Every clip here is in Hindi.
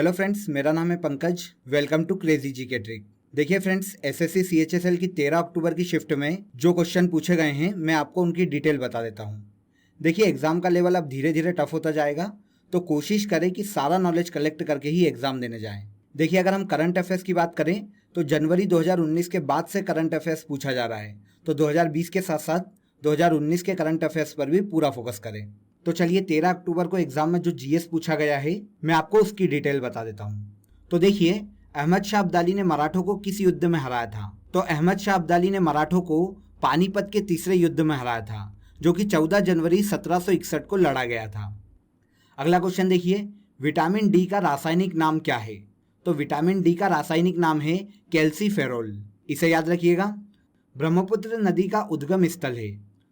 हेलो फ्रेंड्स, मेरा नाम है पंकज। वेलकम टू क्रेजी जी के ट्रिक। देखिए फ्रेंड्स, एसएससी सीएचएसएल की 13 अक्टूबर की शिफ्ट में जो क्वेश्चन पूछे गए हैं मैं आपको उनकी डिटेल बता देता हूँ। देखिए, एग्जाम का लेवल अब धीरे धीरे टफ होता जाएगा, तो कोशिश करें कि सारा नॉलेज कलेक्ट करके ही एग्जाम देने जाएं। देखिए, अगर हम करंट अफेयर्स की बात करें तो जनवरी 2019 के बाद से करंट अफेयर्स पूछा जा रहा है, तो 2020 के साथ साथ 2019 के करंट अफेयर्स पर भी पूरा फोकस करें। तो चलिए, 13 अक्टूबर को एग्जाम में जो जीएस पूछा गया है मैं आपको उसकी डिटेल बता देता हूँ। तो देखिए, अहमद शाह अब्दाली ने मराठों को किस युद्ध में हराया था? तो अहमद शाह अब्दाली ने मराठों को पानीपत के तीसरे युद्ध में हराया था, जो कि 14 जनवरी 1761 को लड़ा गया था। अगला क्वेश्चन देखिए, विटामिन डी का रासायनिक नाम क्या है? तो विटामिन डी का रासायनिक नाम है कैल्सीफेरोल। इसे याद रखिएगा। ब्रह्मपुत्र नदी का उद्गम स्थल है।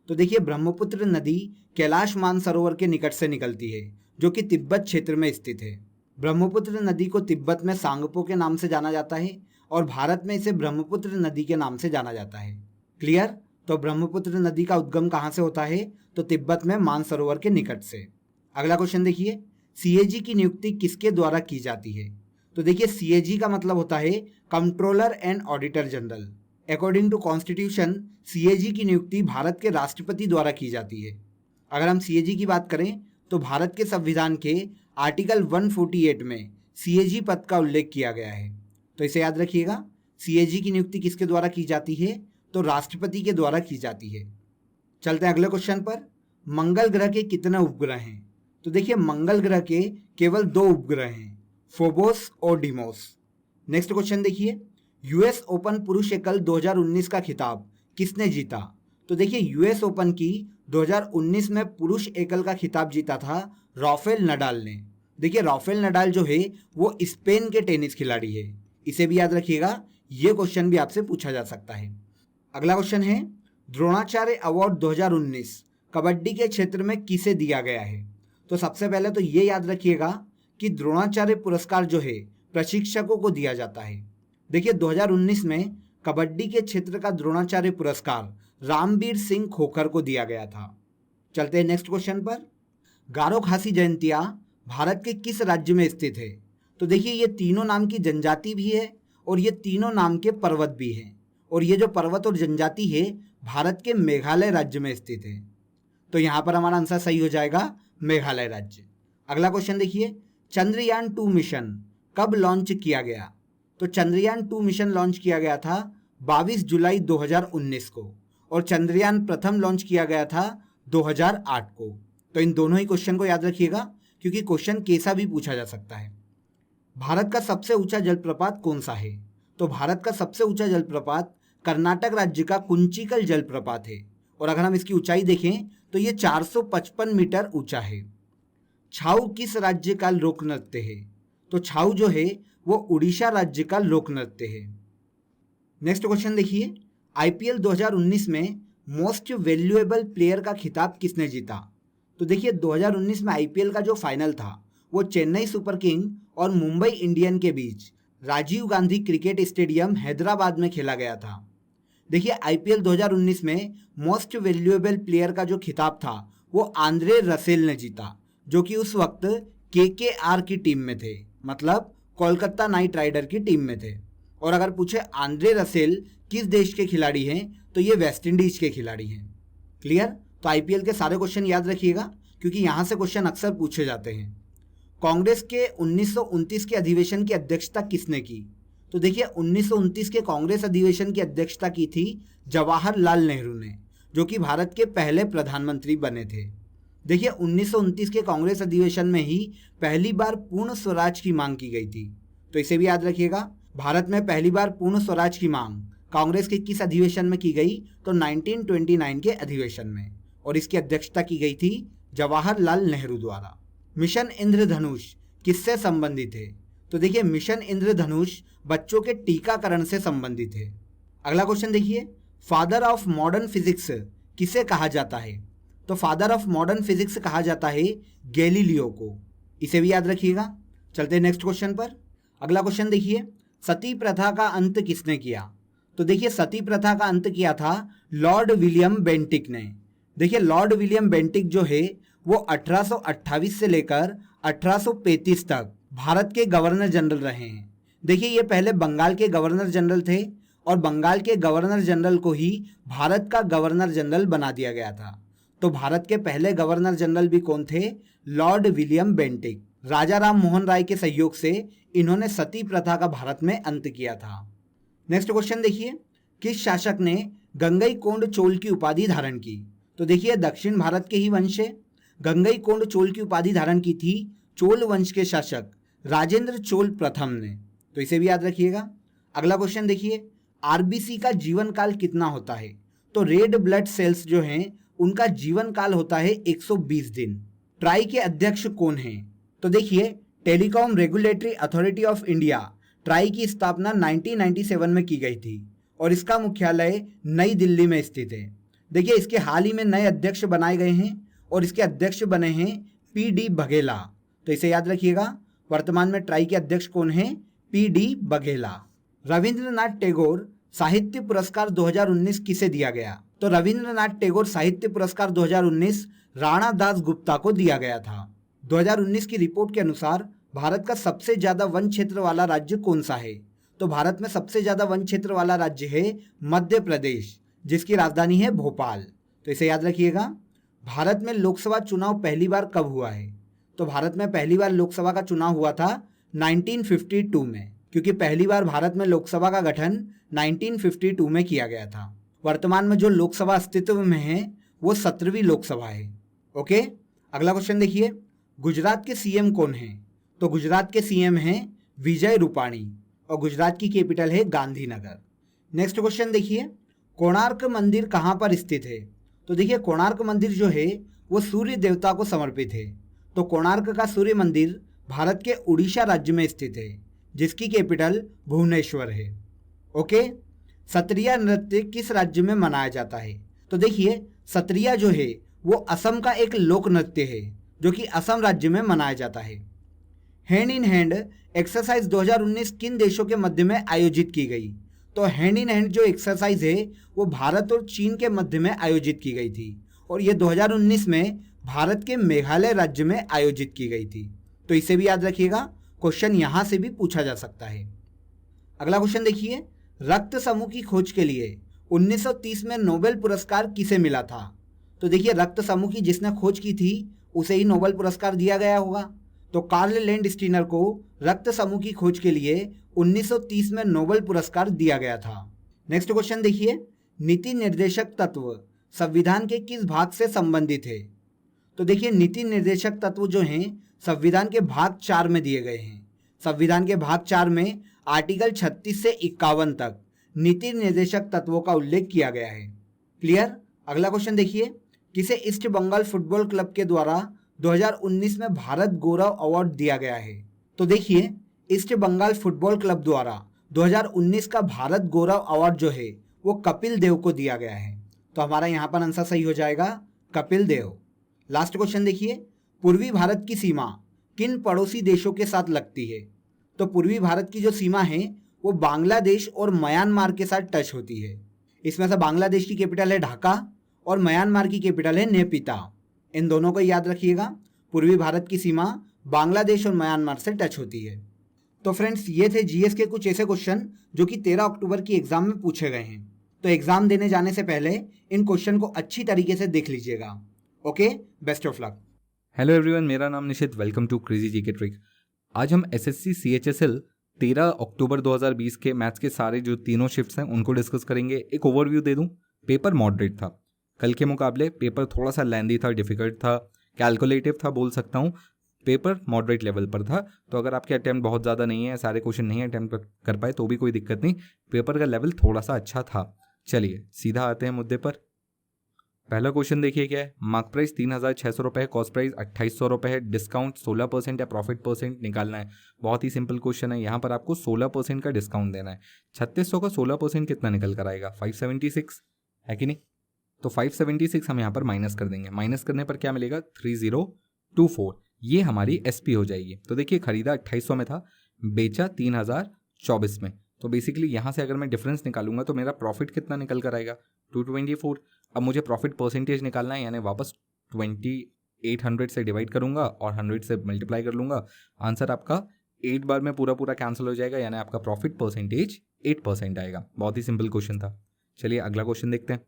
तो देखिए, ब्रह्मपुत्र नदी कैलाश मानसरोवर के निकट से निकलती है, जो कि तिब्बत क्षेत्र में स्थित है। ब्रह्मपुत्र नदी को तिब्बत में सांगपो के नाम से जाना जाता है और भारत में इसे ब्रह्मपुत्र नदी के नाम से जाना जाता है। क्लियर? तो ब्रह्मपुत्र नदी का उद्गम कहाँ से होता है? तो तिब्बत में मानसरोवर के निकट से। अगला क्वेश्चन देखिए, सीएजी की नियुक्ति किसके द्वारा की जाती है? तो देखिए, सीएजी का मतलब होता है controller and auditor general. According to constitution CAG की नियुक्ति भारत के राष्ट्रपति द्वारा की जाती है। अगर हम सीएजी की बात करें तो भारत के संविधान के आर्टिकल 148 में सीएजी पद का उल्लेख किया गया है। तो इसे याद रखिएगा। सीएजी की नियुक्ति किसके द्वारा की जाती है? तो राष्ट्रपति के द्वारा की जाती है। चलते हैं अगले क्वेश्चन पर। मंगल ग्रह के कितने उपग्रह हैं? तो देखिए, मंगल ग्रह के केवल 2 उपग्रह हैं, फोबोस और डिमोस। नेक्स्ट क्वेश्चन देखिए, यूएस ओपन पुरुष एकल 2019 का खिताब किसने जीता? तो देखिए, यूएस ओपन की 2019 में पुरुष एकल का खिताब जीता था राफेल नडाल ने। देखिए, राफेल नडाल जो है वो स्पेन के टेनिस खिलाड़ी है। इसे भी याद रखिएगा, ये क्वेश्चन भी आपसे पूछा जा सकता है। अगला क्वेश्चन है, द्रोणाचार्य अवार्ड 2019 कबड्डी के क्षेत्र में किसे दिया गया है? तो सबसे पहले तो ये याद रखिएगा कि द्रोणाचार्य पुरस्कार जो है प्रशिक्षकों को दिया जाता है। देखिए, 2019 में कबड्डी के क्षेत्र का द्रोणाचार्य पुरस्कार रामवीर सिंह खोखर को दिया गया था। चलते हैं नेक्स्ट क्वेश्चन पर। गारो खासी जयंतिया भारत के किस राज्य में स्थित है? तो देखिए, ये तीनों नाम की जनजाति भी है और ये तीनों नाम के पर्वत भी हैं, और ये जो पर्वत और जनजाति है भारत के मेघालय राज्य में स्थित है। तो यहाँ पर हमारा आंसर सही हो जाएगा, मेघालय राज्य। अगला क्वेश्चन देखिए, चंद्रयान 2 मिशन कब लॉन्च किया गया? तो चंद्रयान 2 मिशन लॉन्च किया गया था 22 जुलाई 2019 को, और चंद्रयान प्रथम लॉन्च किया गया था 2008 को। तो इन दोनों ही क्वेश्चन को याद रखिएगा, क्योंकि क्वेश्चन कैसा भी पूछा जा सकता है। भारत का सबसे ऊंचा जलप्रपात कौन सा है? तो भारत का सबसे ऊंचा जलप्रपात कर्नाटक राज्य का कुंचिकल जलप्रपात है, और अगर हम इसकी ऊंचाई देखें तो ये 455 मीटर ऊंचा है। छाऊ किस राज्य का लोक नृत्य है? तो छाऊ जो है वो उड़ीसा राज्य का लोक नृत्य है। नेक्स्ट क्वेश्चन देखिए, आईपीएल 2019 में मोस्ट वैल्यूएबल प्लेयर का खिताब किसने जीता? तो देखिए, 2019 में आईपीएल का जो फाइनल था वो चेन्नई सुपर किंग और मुंबई इंडियन के बीच राजीव गांधी क्रिकेट स्टेडियम हैदराबाद में खेला गया था। देखिए, आईपीएल 2019 में मोस्ट वैल्यूएबल प्लेयर का जो खिताब था वो आंद्रे रसेल ने जीता, जो कि उस वक्त केकेआर की टीम में थे, मतलब कोलकाता नाइट राइडर की टीम में थे। और अगर पूछे आंद्रे रसेल किस देश के खिलाड़ी हैं, तो ये वेस्ट इंडीज के खिलाड़ी हैं। क्लियर? तो आईपीएल के सारे क्वेश्चन याद रखिएगा, क्योंकि यहाँ से क्वेश्चन अक्सर पूछे जाते हैं। कांग्रेस के 1929 के अधिवेशन की अध्यक्षता किसने की? तो देखिए, 1929 के कांग्रेस अधिवेशन की अध्यक्षता की थी जवाहरलाल नेहरू ने, जो कि भारत के पहले प्रधानमंत्री बने थे। देखिए, 1929 के कांग्रेस अधिवेशन में ही पहली बार पूर्ण स्वराज की मांग की गई थी। तो इसे भी याद रखिएगा, भारत में पहली बार पूर्ण स्वराज की मांग कांग्रेस के किस अधिवेशन में की गई? तो 1929 के अधिवेशन में, और इसकी अध्यक्षता की गई थी जवाहरलाल नेहरू द्वारा। मिशन इंद्रधनुष किससे संबंधित है? तो देखिए, मिशन इंद्रधनुष बच्चों के टीकाकरण से संबंधित है। अगला क्वेश्चन देखिए, फादर ऑफ मॉडर्न फिजिक्स किसे कहा जाता है? तो फादर ऑफ मॉडर्न फिजिक्स कहा जाता है गैलीलियो को। इसे भी याद रखिएगा। चलते हैं नेक्स्ट क्वेश्चन पर। अगला क्वेश्चन देखिए, सती प्रथा का अंत किसने किया? तो देखिए, सती प्रथा का अंत किया था लॉर्ड विलियम बेंटिक ने। देखिए, लॉर्ड विलियम बेंटिक जो है वो 1828 से लेकर 1835 तक भारत के गवर्नर जनरल रहे हैं। देखिए ये पहले बंगाल के गवर्नर जनरल थे और बंगाल के गवर्नर जनरल को ही भारत का गवर्नर जनरल बना दिया गया था। तो भारत के पहले गवर्नर जनरल भी कौन थे? Lord William Bentinck. Raja Ram Mohan Roy के सहयोग से इन्होंने सती प्रथा का भारत में अंत किया था। नेक्स्ट क्वेश्चन देखिए, किस शासक ने गंगईकोंड चोल की उपाधि धारण की? तो देखिए दक्षिण भारत के ही वंश है। गंगईकोंड चोल की उपाधि धारण की थी चोल वंश के शासक राजेंद्र चोल प्रथम ने, तो इसे भी याद रखिएगा। अगला क्वेश्चन देखिए, आरबीसी का जीवन काल कितना होता है? तो रेड ब्लड सेल्स जो हैं उनका जीवन काल होता है 120 दिन। ट्राई के अध्यक्ष कौन हैं? तो देखिए telecom regulatory authority of India try की स्थापना 1997 में की गई थी और इसका मुख्यालय नई दिल्ली में स्थित है। देखिए इसके हाल ही में नए अध्यक्ष बनाए गए हैं और इसके अध्यक्ष बने हैं पीडी बघेला, तो इसे याद रखिएगा। वर्तमान में ट्राई के अध्यक्ष कौन हैं? पीडी बघेला। रविंद्रनाथ टैगोर साहित्य पुरस्कार 2019 किसे दिया गया? तो रविंद्रनाथ टैगोर साहित्य पुरस्कार 2019 राणा दास गुप्ता को दिया गया था। 2019 की रिपोर्ट के अनुसार भारत का सबसे ज्यादा वन क्षेत्र वाला राज्य कौन सा है? तो भारत में सबसे ज्यादा वन क्षेत्र वाला राज्य है मध्य प्रदेश, जिसकी राजधानी है भोपाल, तो इसे याद रखिएगा। भारत में लोकसभा चुनाव पहली बार कब हुआ है? तो भारत में पहली बार लोकसभा का चुनाव हुआ था 1952 में, क्योंकि पहली बार भारत में लोकसभा का गठन 1952 में किया गया था। वर्तमान में जो लोकसभा अस्तित्व में है वो 17वीं लोकसभा है। ओके, अगला क्वेश्चन देखिए, गुजरात के सीएम कौन हैं? तो गुजरात के सीएम हैं विजय रूपाणी और गुजरात की कैपिटल है गांधीनगर। नेक्स्ट क्वेश्चन देखिए, कोणार्क मंदिर कहाँ पर स्थित है? तो देखिए कोणार्क मंदिर जो है वो सूर्य देवता को समर्पित है। तो कोणार्क का सूर्य मंदिर भारत के उड़ीसा राज्य में स्थित है, जिसकी कैपिटल भुवनेश्वर है। ओके, सत्रिया नृत्य किस राज्य में मनाया जाता है? तो देखिए सत्रिया जो है वो असम का एक लोक नृत्य है जो कि असम राज्य में मनाया जाता है। हैंड इन हैंड एक्सरसाइज 2019 किन देशों के मध्य में आयोजित की गई? तो हैंड इन हैंड जो एक्सरसाइज है वो भारत और चीन के मध्य में आयोजित की गई थी और ये 2019 में भारत के मेघालय राज्य में आयोजित की गई थी, तो इसे भी याद रखिएगा, क्वेश्चन यहां से भी पूछा जा सकता है। अगला क्वेश्चन देखिए, रक्त समूह की खोज के लिए 1930 में नोबेल पुरस्कार किसे मिला था? तो देखिए रक्त समूह की जिसने खोज की थी उसे ही नोबेल पुरस्कार दिया गया होगा। तो कार्ल लैंडस्टीनर को रक्त समूह की खोज के लिए 1930 में नोबेल पुरस्कार दिया गया था। नेक्स्ट क्वेश्चन देखिए, नीति निर्देशक तत्व संविधान के किस भाग से संबंधित है? तो देखिए नीति निर्देशक तत्व जो हैं संविधान के भाग 4 में दिए गए हैं। संविधान के भाग 4 में आर्टिकल 36 से 51 तक नीति निर्देशक तत्वों का उल्लेख किया गया है। क्लियर? अगला क्वेश्चन देखिए, किसे ईस्ट बंगाल फुटबॉल क्लब के द्वारा 2019 में भारत गौरव अवार्ड दिया गया है? तो देखिए ईस्ट बंगाल फुटबॉल क्लब द्वारा 2019 का भारत गौरव अवार्ड जो है वो कपिल देव को दिया गया है, तो हमारा यहाँ पर आंसर सही हो जाएगा कपिल देव। लास्ट क्वेश्चन देखिए, पूर्वी भारत की सीमा किन पड़ोसी देशों के साथ लगती है? तो पूर्वी भारत की जो सीमा है वो बांग्लादेश और म्यांमार के साथ टच होती है। इसमें से बांग्लादेश की कैपिटल है ढाका और म्यांमार की कैपिटल है नेपिता, इन दोनों को याद रखिएगा। पूर्वी भारत की सीमा बांग्लादेश और म्यांमार से टच होती है। तो फ्रेंड्स ये थे जीएस के कुछ ऐसे क्वेश्चन जो कि 13 अक्टूबर की एग्जाम में पूछे गए हैं। तो एग्जाम देने जाने से पहले इन क्वेश्चन को अच्छी तरीके से देख लीजिएगा। Okay, best of luck. Hello everyone, मेरा नाम Nishit, welcome to crazy GK trick. आज हम एसएससी सीएचएसएल 13 अक्टूबर 2020 के मैथ्स के सारे जो तीनों शिफ्ट्स हैं उनको डिस्कस करेंगे। एक ओवरव्यू दे दूं, पेपर मॉडरेट था, कल के मुकाबले पेपर थोड़ा सा लेंदी था, डिफिकल्ट था, कैलकुलेटिव था बोल सकता हूँ, पेपर मॉडरेट लेवल पर था। तो अगर आपके अटैम्प्ट बहुत ज़्यादा नहीं है, सारे क्वेश्चन नहीं अटैम्प्ट कर पाए तो भी कोई दिक्कत नहीं, पेपर का लेवल थोड़ा सा अच्छा था। चलिए सीधा आते हैं मुद्दे पर। पहला क्वेश्चन देखिए क्या है, मार्क प्राइस 3600 रुपये है, कॉस्ट प्राइस 2800 रुपये है, डिस्काउंट 16% या प्रॉफिट परसेंट निकालना है। बहुत ही सिंपल क्वेश्चन है, यहाँ पर आपको 16% का डिस्काउंट देना है। 3600 का 16% कितना निकल कर आएगा? 576 है कि नहीं? तो 576 हम यहाँ पर माइनस कर देंगे। माइनस करने पर क्या मिलेगा? 3024, ये हमारी एसपी हो जाएगी। तो देखिए खरीदा 2800 में था, बेचा 3024 में, तो बेसिकली यहाँ से अगर मैं डिफरेंस निकालूंगा तो मेरा प्रॉफिट कितना निकल कर आएगा? 224। अब मुझे प्रॉफिट परसेंटेज निकालना है, यानी वापस 2800 से डिवाइड करूंगा और 100 से मल्टीप्लाई कर लूंगा। आंसर आपका 8 बार में पूरा पूरा कैंसिल हो जाएगा, यानी आपका प्रॉफिट परसेंटेज 8% आएगा। बहुत ही सिंपल क्वेश्चन था। चलिए अगला क्वेश्चन देखते हैं।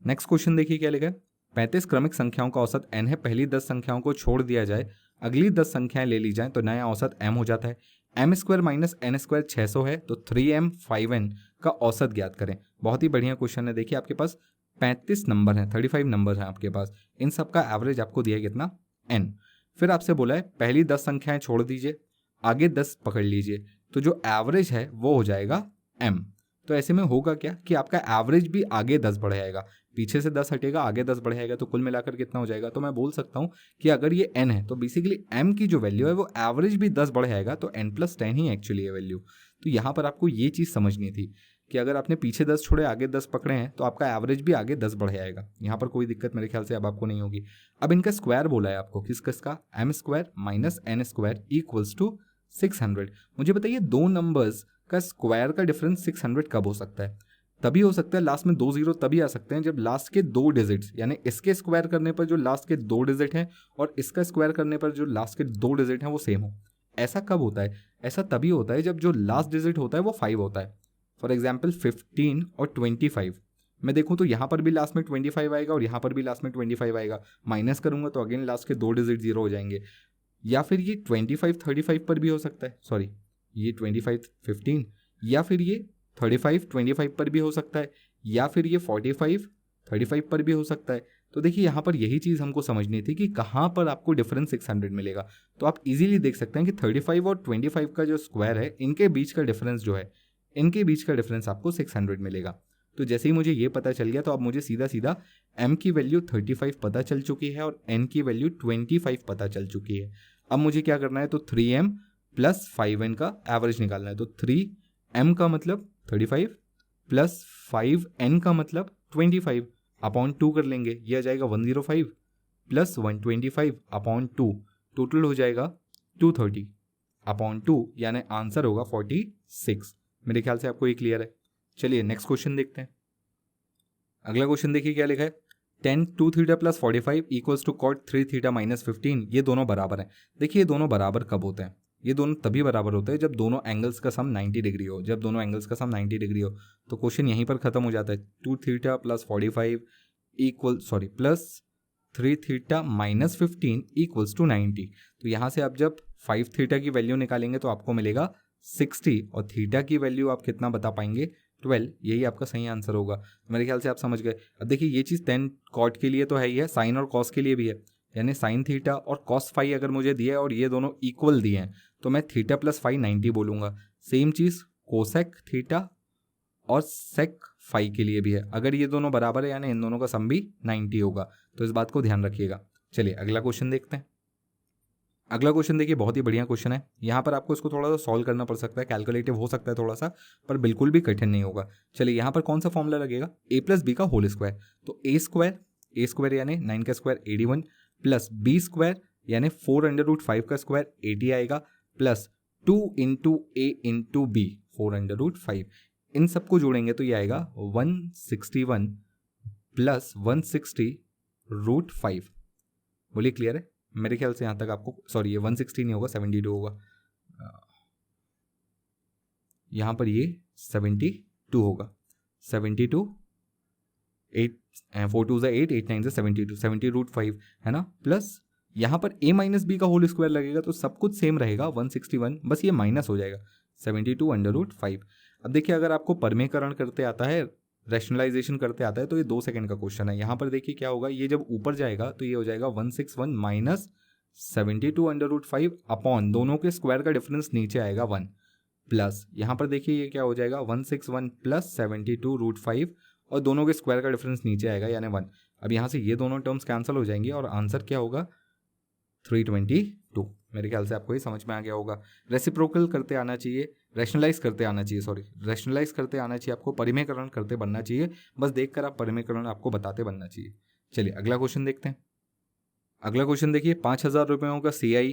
नेक्स्ट क्वेश्चन देखिए क्या लिखा है। 35 क्रमिक संख्याओं का औसत n है, पहली 10 संख्याओं को छोड़ दिया जाए, अगली 10 संख्याएं ले ली जाएं तो नया औसत m हो जाता है। m square minus n square 600 है, तो 3m 5n का औसत ज्ञात करें। बहुत ही बढ़िया क्वेश्चन है। देखिए आपके पास 35 नंबर हैं, 35 नंबर हैं आपके पास, इन सब का एवरेज आपको दिया है कितना, n। फिर आपसे बोला है पहली 10 संख्याएं छोड़ दीजिए, आगे 10 पकड़ लीजिए, तो जो एवरेज है वो हो जाएगा m। तो ऐसे में होगा क्या कि आपका एवरेज भी आगे 10 बढ़ जाएगा, पीछे से 10 हटेगा, आगे 10 बढ़ जाएगा, तो कुल मिलाकर कितना हो जाएगा। तो मैं बोल सकता हूँ कि अगर ये n है तो बेसिकली m की जो वैल्यू है वो एवरेज भी 10 बढ़ जाएगा, तो n+10 ही एक्चुअली है वैल्यू। तो यहाँ पर आपको ये चीज़ समझनी थी कि अगर आपने पीछे 10 छोड़े आगे 10 पकड़े हैं तो आपका एवरेज भी आगे 10 बढ़ जाएगा। यहाँ पर कोई दिक्कत मेरे ख्याल से अब आपको नहीं होगी। अब इनका स्क्वायर बोला है आपको, किसका, m square minus n square equals to 600। मुझे बताइए दो नंबर्स का स्क्वायर का डिफरेंस 600 कब हो सकता है। तभी हो सकता है, लास्ट में 2 जीरो तभी आ सकते हैं जब लास्ट के 2 डिजिट्स, यानी इसके स्क्वायर करने पर जो लास्ट के 2 डिजिट हैं और इसका स्क्वायर करने पर जो लास्ट के 2 डिजिट हैं वो सेम हो। ऐसा कब होता है, ऐसा तभी होता है जब जो लास्ट डिजिट होता है वो 5 होता है। फॉर एग्जाम्पल 15 और 25 मैं देखूँ तो यहाँ पर भी लास्ट में 25 आएगा और यहाँ पर भी लास्ट में 25 आएगा, माइनस करूँगा तो अगेन लास्ट के 2 डिजिट जीरो हो जाएंगे। या फिर ये 25 35 पर भी हो सकता है, सॉरी ये 25 15, या फिर ये 35 25 पर भी हो सकता है, या फिर ये 45 35 पर भी हो सकता है। तो देखिए यहाँ पर यही चीज़ हमको समझनी थी कि कहाँ पर आपको डिफरेंस 600 मिलेगा। तो आप इजीली देख सकते हैं कि 35 और 25 का जो स्क्वायर है इनके बीच का डिफरेंस जो है, इनके बीच का डिफरेंस आपको 600 मिलेगा। तो जैसे ही मुझे ये पता चल गया तो अब मुझे सीधा सीधा m की वैल्यू 35 पता चल चुकी है और n की वैल्यू 25 पता चल चुकी है। अब मुझे क्या करना है, तो 3m प्लस 5n का एवरेज निकालना है। तो 3m का मतलब 35 प्लस 5n का मतलब 25 अपॉन 2 कर लेंगे, ये आ जाएगा 105 प्लस 125 अपॉन 2, टोटल हो जाएगा 230 अपॉन 2, यानी आंसर होगा 46। मेरे ख्याल से आपको ये क्लियर है। चलिए नेक्स्ट क्वेश्चन देखते हैं। अगला क्वेश्चन देखिए क्या लिखा है। tan 2 theta plus 45 equals to cot 3 theta minus 15, ये दोनों बराबर हैं। देखिए ये दोनों बराबर कब होते हैं, ये दोनों तभी बराबर होते हैं जब दोनों एंगल्स का सम 90 डिग्री हो। जब दोनों एंगल्स का सम 90 डिग्री हो तो क्वेश्चन यहीं पर खत्म हो जाता है। 2 theta plus 45 plus 3 theta minus 15 equals to 90। तो यहाँ से आप जब 5 थीटा की वैल्यू निकालेंगे तो आपको मिलेगा 60 और थीटा की वैल्यू आप कितना बता पाएंगे, 12। यही आपका सही आंसर होगा। मेरे ख्याल से आप समझ गए। अब देखिए ये चीज़ tan cot के लिए तो है ही है, साइन और कॉस के लिए भी है, यानी साइन थीटा और कॉस फाई अगर मुझे दिया है और ये दोनों इक्वल दिए हैं तो मैं थीटा प्लस फाई 90 बोलूँगा। सेम चीज़ कोसेक थीटा और सेक फाई के लिए भी है, अगर ये दोनों बराबर है यानी इन दोनों का सम भी 90 होगा। तो इस बात को ध्यान रखिएगा। चलिए अगला क्वेश्चन देखते हैं। अगला क्वेश्चन देखिए बहुत ही बढ़िया क्वेश्चन है। यहाँ पर आपको इसको थोड़ा सा सॉल्व करना पड़ सकता है, कैलकुलेटिव हो सकता है थोड़ा सा, पर बिल्कुल भी कठिन नहीं होगा। चलिए यहाँ पर कौन सा फॉर्मूला लगेगा, a प्लस बी का होल स्क्वायर। तो ए स्क्वायर यानी 9 का स्क्वायर 81 प्लस बी स्क्वायर यानी 4√5 का स्क्वायर 80 आएगा, प्लस 2 इंटू ए इंटू बी 4√5। इन सबको जोड़ेंगे तो ये आएगा 161 प्लस 160√5। बोलिए क्लियर है। मेरे ख्याल से यहाँ तक आपको, सॉरी ये 160 नहीं होगा 72 होगा, यहाँ पर ये 72 होगा। 72 8 4 2 8 8 9 72 70√5 है ना, प्लस यहाँ पर a माइनस बी का होल स्क्वायर लगेगा तो सब कुछ सेम रहेगा 161, बस ये माइनस हो जाएगा 72√5। अब देखिए अगर आपको परमेकरण करते आता है, रैशनलाइजेशन करते आता है तो ये 2 सेकंड का क्वेश्चन है। यहाँ पर देखिए क्या होगा, ये जब ऊपर जाएगा तो ये हो जाएगा 161 माइनस 72√5 अपॉन दोनों के स्क्वायर का डिफरेंस नीचे आएगा 1, प्लस यहाँ पर देखिए ये क्या हो जाएगा 161 प्लस 72√5 और दोनों के स्क्वायर का डिफरेंस नीचे आएगा यानी 1। अब यहाँ से ये दोनों टर्म्स कैंसिल हो जाएंगे और आंसर क्या होगा 322। मेरे ख्याल से आपको ये समझ में आ गया होगा। रेसिप्रोकल करते आना चाहिए, रैशनलाइज करते आना चाहिए आपको, परिमेयकरण करते बनना चाहिए। बस देखकर आप परिमेयकरण आपको बताते बनना चाहिए। चलिए अगला क्वेश्चन देखते हैं। अगला क्वेश्चन देखिए 5,000 रुपयों का CI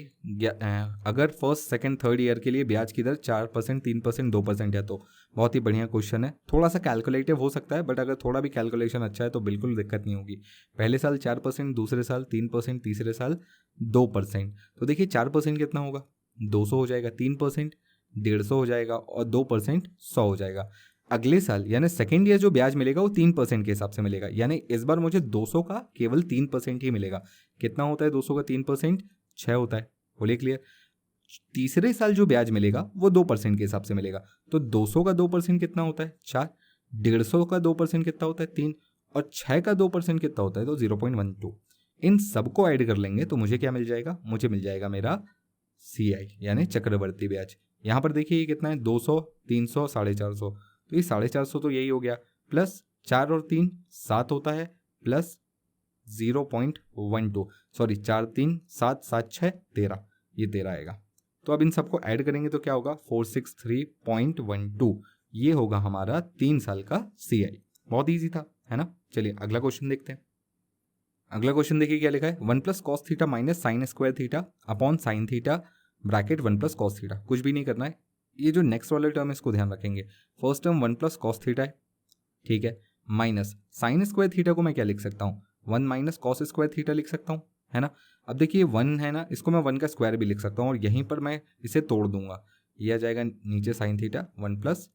अगर फर्स्ट सेकंड थर्ड ईयर के लिए ब्याज की दर 4%, 3%, 2% है तो बहुत ही बढ़िया क्वेश्चन है। थोड़ा सा कैलकुलेटिव हो सकता है बट अगर थोड़ा भी कैलकुलेशन अच्छा है तो बिल्कुल दिक्कत नहीं होगी। पहले साल 4%, दूसरे साल 3%, तीसरे साल 2%। तो देखिए 4% कितना होगा, 200 हो जाएगा 3%, 150 हो जाएगा और 2% 100 हो जाएगा। अगले साल यानी सेकेंड ईयर जो ब्याज मिलेगा वो 3% के हिसाब से मिलेगा, यानी इस बार मुझे 200 का केवल 3% ही मिलेगा। कितना होता है 200 का 3%? 6 होता है। बोलिए क्लियर। तीसरे साल जो ब्याज मिलेगा वो 2% के हिसाब से मिलेगा। तो 200 का 2% कितना होता है? 4। 150 का 2% कितना होता है? 3। और 6 का 2% कितना होता है? तो 0.12। इन सबको ऐड कर लेंगे तो मुझे क्या मिल जाएगा? मुझे मिल जाएगा मेरा CI यानी चक्रवर्ती ब्याज। यहाँ पर देखिए ये कितना है? 200, 300, 450। तो ये 450 तो यही हो गया, प्लस 4 और 3 7 होता है, प्लस 0.12, सॉरी 4 3 7 7 6 13, ये 13 आएगा। तो अब इन सबको ऐड करेंगे तो क्या होगा? 463.12। ये होगा हमारा 3 साल का CI। बहुत ईजी था, है ना। चलिए अगला क्वेश्चन देखते हैं। अगला क्वेश्चन देखिए क्या लिखा है। 1 plus cos theta minus sign square theta upon sine theta bracket 1 plus cos theta. कुछ भी नहीं करना है, ये जो नेक्स्ट वाला टर्म है इसको ध्यान रखेंगे। First term 1 plus cos theta है, ठीक है, माइनस साइन स्क्वायर थीटा को मैं क्या लिख सकता हूँ? 1 माइनस कॉस स्क्वायर थीटा लिख सकता हूँ, है ना। अब देखिए 1 है ना, इसको मैं 1 का स्क्वायर भी लिख सकता हूँ और यहीं पर मैं इसे तोड़ दूंगा, ये आ जाएगा नीचे sine theta 1 plus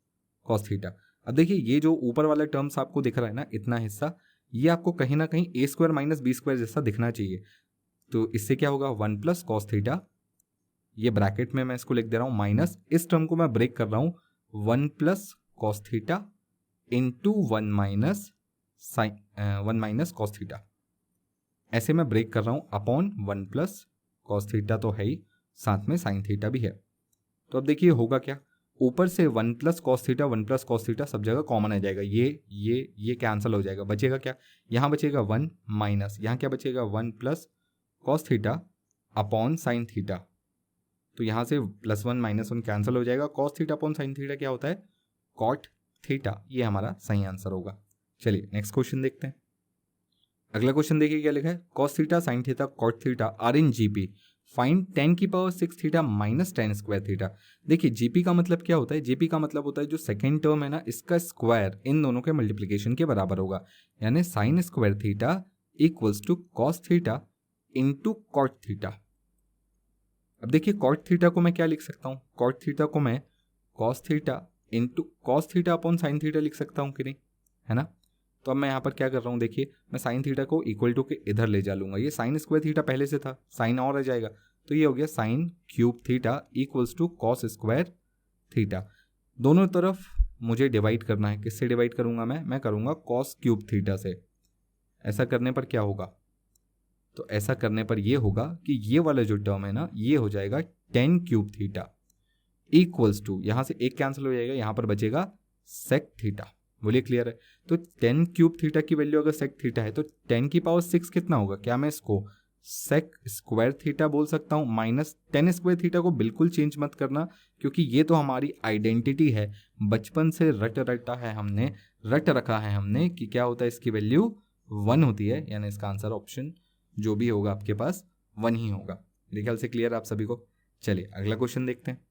cos theta. अब देखिए ये जो ऊपर वाला टर्म्स आपको दिख रहा है ना, इतना हिस्सा, ये आपको कहीं ना कहीं ए स्क्वायर माइनस बी स्क्वायर जैसा दिखना चाहिए। तो इससे क्या होगा? 1 प्लस कॉस थीटा, ये ब्रैकेट में मैं इसको लिख दे रहा हूँ, माइनस इस टर्म को मैं ब्रेक कर रहा हूँ, 1 plus cos theta into 1 minus cos theta, ऐसे मैं ब्रेक कर रहा हूँ, अपॉन 1 प्लस कॉस थीटा तो है ही, साथ में साइन थीटा भी है। तो अब देखिए होगा क्या, ऊपर से 1 plus cos theta 1 plus cos theta सब जगह कॉमन आ जाएगा, ये कैंसिल हो जाएगा, बचेगा क्या? यहाँ बचेगा 1 माइनस, यहाँ क्या बचेगा? 1 plus cos theta upon sine theta. तो यहाँ से +1 -1 कैंसिल हो जाएगा। Cos theta upon sine theta क्या होता है? Cot theta. ये हमारा सही आंसर होगा। चलिए नेक्स्ट क्वेश्चन देखते हैं। अगला क्वेश्चन देखिए क्या लिखा है। Cos theta sine theta cot theta are in GP, find 10 की power 6 theta minus 10 square theta. देखिए जीपी का मतलब क्या होता है? जीपी का मतलब होता है जो सेकेंड टर्म है ना, इसका स्क्वायर इन दोनों के मल्टीप्लीकेशन के बराबर होगा, यानी sine square theta equals to cos theta into cot theta. अब देखिए कॉट थीटा को मैं क्या लिख सकता हूँ? कॉट थीटा को मैं cos theta into cos theta upon sine theta लिख सकता हूँ कि नहीं, है ना। तो अब मैं यहाँ पर क्या कर रहा हूँ, देखिए मैं साइन थीटा को इक्वल टू के इधर ले जा लूँगा, ये साइन स्क्वायर थीटा पहले से था, साइन और आ जाएगा, तो ये हो गया sine cube theta equals to cos square theta. दोनों तरफ मुझे डिवाइड करना है, किससे डिवाइड करूँगा मैं करूँगा कॉस क्यूब थीटा से। ऐसा करने पर क्या होगा? तो ऐसा करने पर ये होगा कि ये वाला जो टर्म है ना, ये हो जाएगा 10 क्यूब थीटा इक्वल्स टू, यहाँ से एक कैंसिल हो जाएगा, यहाँ पर बचेगा सेक थीटा। बोलिए क्लियर है? तो 10 क्यूब थीटा की वैल्यू अगर सेक थीटा है तो 10 की पावर 6 कितना होगा? क्या मैं इसको सेक स्क्वायर थीटा बोल सकता हूँ? माइनस 10 स्क्वायर थीटा को बिल्कुल चेंज मत करना, क्योंकि ये तो हमारी आइडेंटिटी है, बचपन से रट रखा है हमने कि क्या होता है, इसकी वैल्यू 1 होती है, यानी इसका आंसर ऑप्शन जो भी होगा आपके पास 1 ही होगा। मेरे ख्याल से क्लियर आप सभी को। चलिए अगला क्वेश्चन देखते हैं।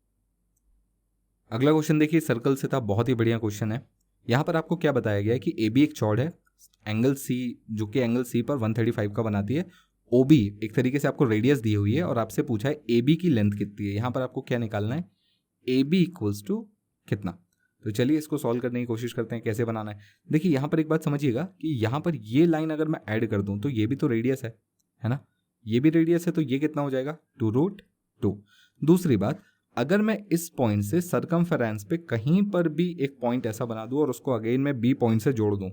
अगला क्वेश्चन देखिए सर्कल से था, बहुत ही बढ़िया क्वेश्चन है। यहाँ पर आपको क्या बताया गया है कि AB एक चौड़ है, एंगल C जो कि एंगल C पर 135 का बनाती है, OB एक तरीके से आपको रेडियस दी हुई है और आपसे पूछा है AB की लेंथ कितनी है। यहाँ पर आपको क्या निकालना है? AB इक्वल्स टू कितना। तो चलिए इसको सॉल्व करने की कोशिश करते हैं, कैसे बनाना है। देखिए यहाँ पर एक बात समझिएगा कि यहाँ पर ये लाइन अगर मैं ऐड कर दूँ तो ये भी तो रेडियस है ना, ये भी रेडियस है, तो ये कितना हो जाएगा? 2√2। दूसरी बात, अगर मैं इस पॉइंट से सरकमफेरेंस पे कहीं पर भी एक पॉइंट ऐसा बना दूं और उसको अगेन मैं B पॉइंट से जोड़ दूं,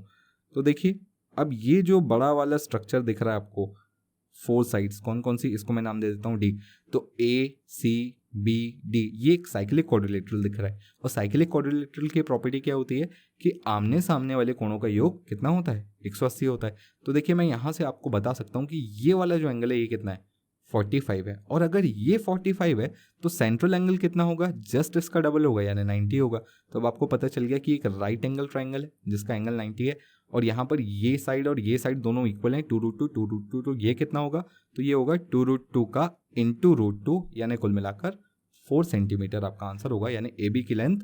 तो देखिए अब ये जो बड़ा वाला स्ट्रक्चर दिख रहा है आपको, 4 साइड्स कौन कौन सी, इसको मैं नाम दे देता हूँ D। तो A C B D ये एक साइक्लिक क्वाड्रिलेटरल दिख रहा है, और साइक्लिक क्वाड्रिलेटरल की प्रॉपर्टी क्या होती है कि आमने सामने वाले कोणों का योग कितना होता है? 180 होता है। तो देखिए मैं यहाँ से आपको बता सकता हूँ कि ये वाला जो एंगल है ये कितना है? 45 है। और अगर ये 45 है तो सेंट्रल एंगल कितना होगा? जस्ट इसका डबल होगा, यानी 90 होगा। तो अब आपको पता चल गया कि एक राइट एंगल ट्राइंगल है जिसका एंगल 90 है, और यहाँ पर ये साइड और ये साइड दोनों इक्वल हैं, 2√2 तो ये कितना होगा? तो ये होगा 2√2 का इंटू √2, यानी कुल मिलाकर 4 सेंटीमीटर आपका आंसर होगा, यानी AB की लेंथ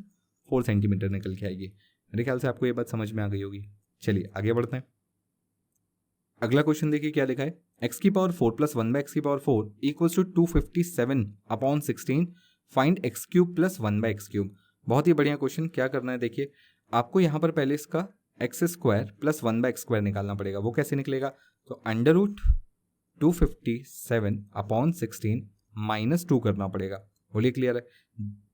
4 सेंटीमीटर निकल के आएगी। मेरे ख्याल से आपको ये बात समझ में आ गई होगी। चलिए आगे बढ़ते हैं। अगला क्वेश्चन देखिए क्या लिखा है। x की पावर 4 + 1/x की power 4 equals to 257 upon 16 find x cube plus 1/x³। बहुत ही बढ़िया क्वेश्चन। क्या करना है देखिए, आपको यहाँ पर पहले इसका एक्स स्क्वायर प्लस 1/x² निकालना पड़ेगा। वो कैसे निकलेगा, तो √257/16 -2 करना पड़ेगा। बोलिए क्लियर है,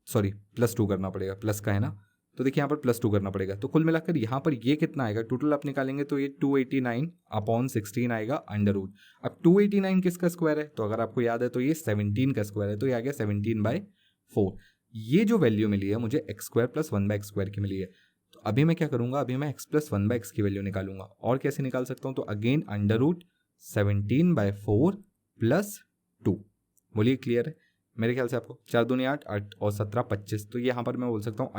सॉरी +2 करना पड़ेगा, प्लस का है ना, तो देखिए यहाँ पर +2 करना पड़ेगा। तो कुल मिलाकर यहाँ पर ये कितना आएगा, टोटल आप निकालेंगे तो ये 289/16 आएगा √। अब 289 किसका स्क्वायर है, तो अगर आपको याद है तो ये 17 का स्क्वायर है, तो ये आ गया 17/4। ये जो वैल्यू मिली है मुझे x² प्लस 1/x² की मिली है। तो अभी मैं क्या करूंगा, अभी मैं x प्लस 1/x की वैल्यू निकालूंगा। और कैसे निकाल सकता हूं, तो अगेन √17/4 प्लस 2। बोलिए क्लियर है, मेरे ख्याल से आपको 4 दूनी 8, 8 और 17 25। तो यहाँ पर मैं बोल सकता हूँ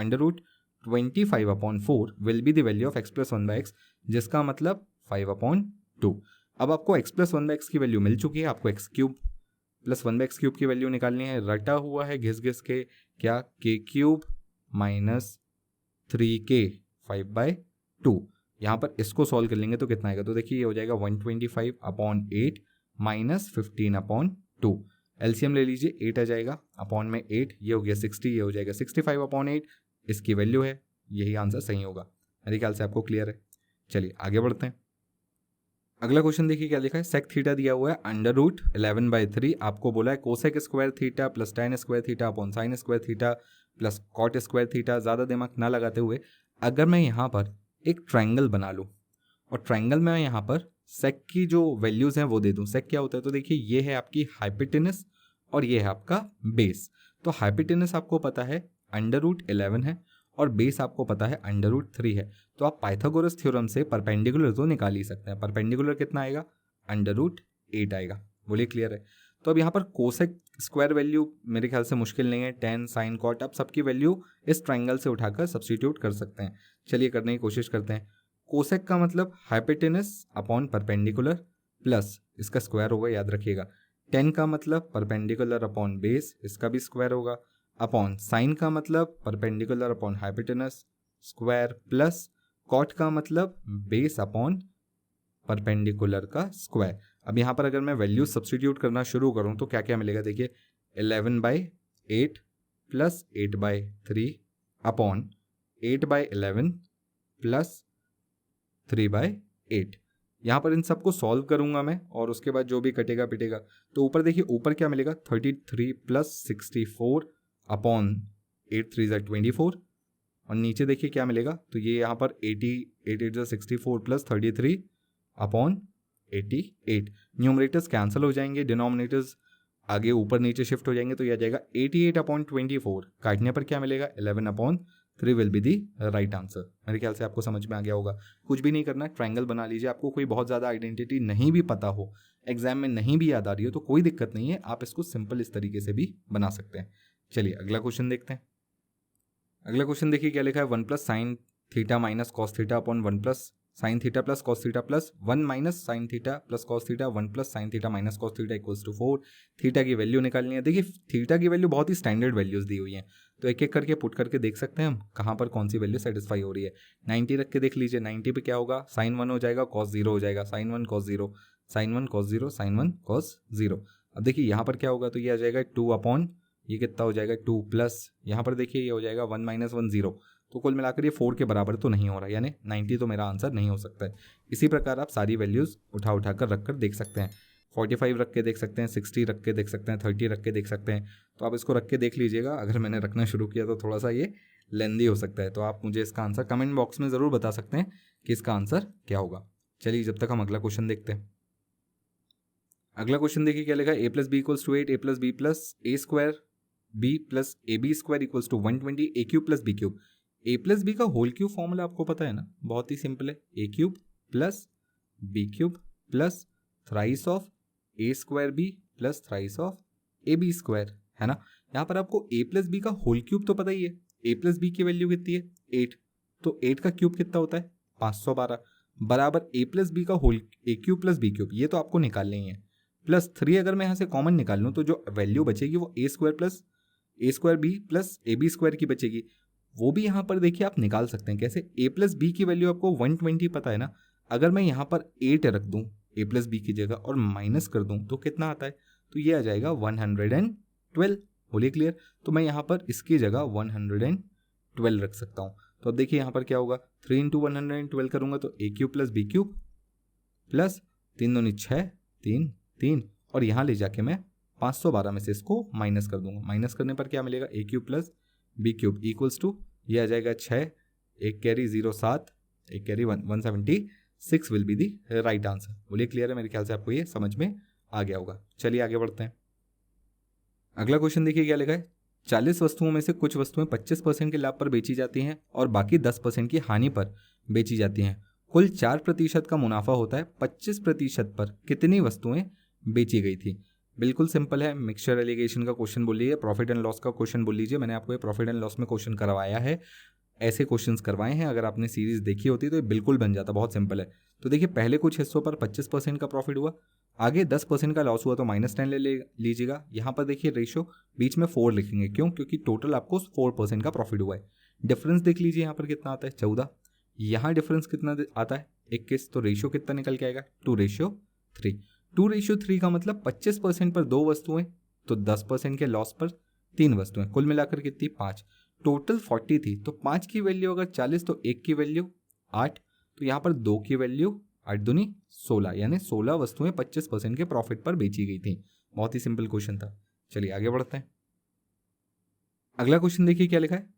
√25/4 will be the value of x plus 1/x, जिसका मतलब 5/2। अब आपको x प्लस 1/x की वैल्यू मिल चुकी है, आपको x³ प्लस 1/x³ की वैल्यू निकालनी है। रटा हुआ है घिस घिस के क्या, k³ माइनस 3k 5/2। यहाँ पर इसको सॉल्व कर लेंगे तो कितना आएगा, तो देखिए ये हो जाएगा 125/8 माइनस 15/2। एलसीएम ले लीजिए, 8 आ जाएगा, अपॉन में 8, ये हो गया 60, ये हो जाएगा 65/8। इसकी वैल्यू है, यही आंसर सही होगा। मेरे ख्याल से आपको क्लियर है। चलिए आगे बढ़ते हैं। अगला क्वेश्चन देखिए क्या लिखा है, सेक थीटा दिया हुआ है √11/3। आपको बोला है cosec square theta plus tan square theta upon sine square theta plus cot square theta. ज़्यादा दिमाग ना लगाते हुए अगर मैं यहाँ पर एक ट्रायंगल बना लूँ और ट्रायंगल में यहाँ पर सेक की जो वैल्यूज़ हैं वो दे दूँ। सेक क्या होता है, तो देखिए ये है आपकी हाइपोटेनस और ये है आपका बेस। तो हाइपोटेनस आपको पता है √11 है और बेस आपको पता है √3 है। तो आप पाइथागोरस थ्योरम से परपेंडिकुलर तो निकाल ही सकते हैं। परपेंडिकुलर कितना आएगा, √8 आएगा। बोलिए क्लियर है। तो अब यहाँ पर कोसेक स्क्वायर वैल्यू मेरे ख्याल से मुश्किल नहीं है, tan sin cot, आप सबकी वैल्यू इस ट्राइंगल से उठाकर सब्स्टिट्यूट कर सकते हैं। चलिए करने की कोशिश करते हैं। कोसेक का मतलब हाइपोटेनस अपॉन परपेंडिकुलर प्लस इसका स्क्वायर होगा, याद रखिएगा। tan का मतलब परपेंडिकुलर अपॉन बेस, इसका भी स्क्वायर होगा, अपॉन साइन का मतलब perpendicular upon hypotenuse square, plus cot का मतलब बेस अपॉन परपेंडिकुलर का स्क्वायर। अब यहाँ पर अगर मैं वैल्यू सब्स्टिट्यूट करना शुरू करूँ तो क्या क्या मिलेगा, देखिए 11/8 प्लस 8/3 अपॉन 8/11 प्लस 3/8। यहाँ पर इन सबको सॉल्व करूँगा मैं और उसके बाद जो भी कटेगा पिटेगा। तो ऊपर देखिए, ऊपर क्या मिलेगा 33 प्लस 64 अपॉन 8 3 24। और नीचे देखिए क्या मिलेगा, तो ये यहाँ पर 80 8 8 64 प्लस 33 अपॉन 88। न्यूमरेटर्स कैंसिल हो जाएंगे, डिनोमिनेटर्स आगे ऊपर नीचे शिफ्ट हो जाएंगे, तो यह आ जाएगा 88/24। काटने पर क्या मिलेगा 11/3 will be the right answer. मेरे ख्याल से आपको समझ में आ गया होगा। कुछ भी नहीं करना, ट्रायंगल बना लीजिए। आपको कोई बहुत ज़्यादा आइडेंटिटी नहीं भी पता हो, एग्जाम में नहीं भी याद आ रही हो, तो कोई दिक्कत नहीं है, आप इसको सिंपल इस तरीके से भी बना सकते हैं। चलिए अगला क्वेश्चन देखते हैं। अगला क्वेश्चन देखिए क्या लिखा है, 1 + sin theta minus cos theta upon 1 + sin theta plus cos theta plus 1 - sin theta plus cos theta 1 + sin theta minus cos theta equals to 4। Theta की वैल्यू निकालनी है। देखिए थीटा की वैल्यू बहुत ही स्टैंडर्ड वैल्यूज दी हुई हैं, तो एक एक करके पुट करके देख सकते हैं हम कहाँ पर कौन सी वैल्यू सेटिस्फाई हो रही है। 90 रख के देख लीजिए, 90 पे क्या होगा, sin 1 हो जाएगा, cos 0 हो जाएगा, sin 1 cos 0, sin 1 cos 0, sin 1 cos 0। अब देखिए यहाँ पर क्या होगा, तो ये आ जाएगा 2 अपॉन ये कितना हो जाएगा 2 प्लस यहाँ पर देखिए ये हो जाएगा 1 - 1 0। तो कुल मिलाकर ये 4 के बराबर तो नहीं हो रहा, यानी 90 तो मेरा आंसर नहीं हो सकता है। इसी प्रकार आप सारी वैल्यूज़ उठा उठा कर रख कर देख सकते हैं। 45 रख के देख सकते हैं, 60 रख के देख सकते हैं, 30 रख के देख सकते हैं। तो आप इसको रख के देख लीजिएगा। अगर मैंने रखना शुरू किया तो थोड़ा सा ये लेंदी हो सकता है, तो आप मुझे इसका आंसर कमेंट बॉक्स में ज़रूर बता सकते हैं कि इसका आंसर क्या होगा। चलिए जब तक हम अगला क्वेश्चन देखते हैं। अगला क्वेश्चन देखिए क्या लिखा है, a + b = 8, a + b + a² b + ab² = 120, a³ + b³। a + b का होल क्यूब फॉर्मूला आपको पता है ना, बहुत ही सिंपल है, a³ + b³ + thrice of a² b + thrice of ab², है ना। यहाँ पर आपको a + b का होल क्यूब तो पता ही है, a + b की वैल्यू कितनी है 8, तो 8 का क्यूब कितना होता है 512 बराबर a + b का होल a³ + b³, ये तो आपको निकालना ही है। प्लस 3 अगर मैं यहाँ से कॉमन निकाल लूँ तो जो वैल्यू बचेगी वो a² + a² b + ab² की बचेगी। वो भी यहाँ पर देखिए आप निकाल सकते हैं कैसे, a + b की वैल्यू आपको 120 पता है ना। अगर मैं यहाँ पर 8 रख दूँ a + b की जगह और माइनस कर दूँ तो कितना आता है, तो ये आ जाएगा 112। बोलिए क्लियर। तो मैं यहाँ पर इसकी जगह 112 रख सकता हूँ। तो अब देखिए यहाँ पर क्या होगा, 3 इंटू 112 करूँगा तो A cube plus B cube plus 3 दूनी 6, 3 3, और यहाँ ले जाके मैं 512 में से इसको माइनस कर दूंगा। माइनस करने पर क्या मिलेगा, A cube plus B cube equals to ये आ जाएगा 6, एक कैरी 0 7, एक carry 176 will be the right answer. बोलिए क्लियर है, मेरे ख्याल से आपको ये समझ में आ गया होगा। चलिए आगे बढ़ते हैं। अगला क्वेश्चन देखिए क्या लिखा है, 40 वस्तुओं में से कुछ वस्तुएं 25% के लाभ पर बेची जाती हैं और बाकी 10% की हानि पर बेची जाती हैं। कुल 4% का मुनाफा होता है, 25% पर कितनी वस्तुएं बेची गई थी। बिल्कुल सिंपल है, मिक्सचर एलिगेशन का क्वेश्चन बोल लीजिए, प्रॉफिट एंड लॉस का क्वेश्चन बोल लीजिए। मैंने आपको ये प्रॉफिट एंड लॉस में क्वेश्चन करवाया है, ऐसे क्वेश्चंस करवाए हैं। अगर आपने सीरीज देखी होती तो ये बिल्कुल बन जाता, बहुत सिंपल है। तो देखिए पहले कुछ हिस्सों पर 25% का प्रॉफिट हुआ, आगे 10% का लॉस हुआ तो -10 ले लीजिएगा। यहाँ पर देखिए रेशियो बीच में 4 लिखेंगे, क्यों, क्योंकि टोटल आपको 4% का प्रॉफिट हुआ है। डिफरेंस देख लीजिए यहाँ पर कितना आता है, 14। यहाँ डिफरेंस कितना आता है, 21। तो रेशियो कितना निकल के आएगा, 2:3। 2:3 का मतलब 25% पर 2 वस्तुएं, तो 10% के लॉस पर 3 वस्तुएं, कुल मिलाकर कितनी, 5। टोटल 40 थी, तो 5 की वैल्यू अगर 40 तो 1 की वैल्यू 8, तो यहाँ पर 2 की वैल्यू 8 दूनी 16, यानी 16 वस्तुएं 25% के प्रॉफिट पर बेची गई थी। बहुत ही सिंपल क्वेश्चन था। चलिए आगे बढ़ते हैं। अगला क्वेश्चन देखिए क्या लिखा है,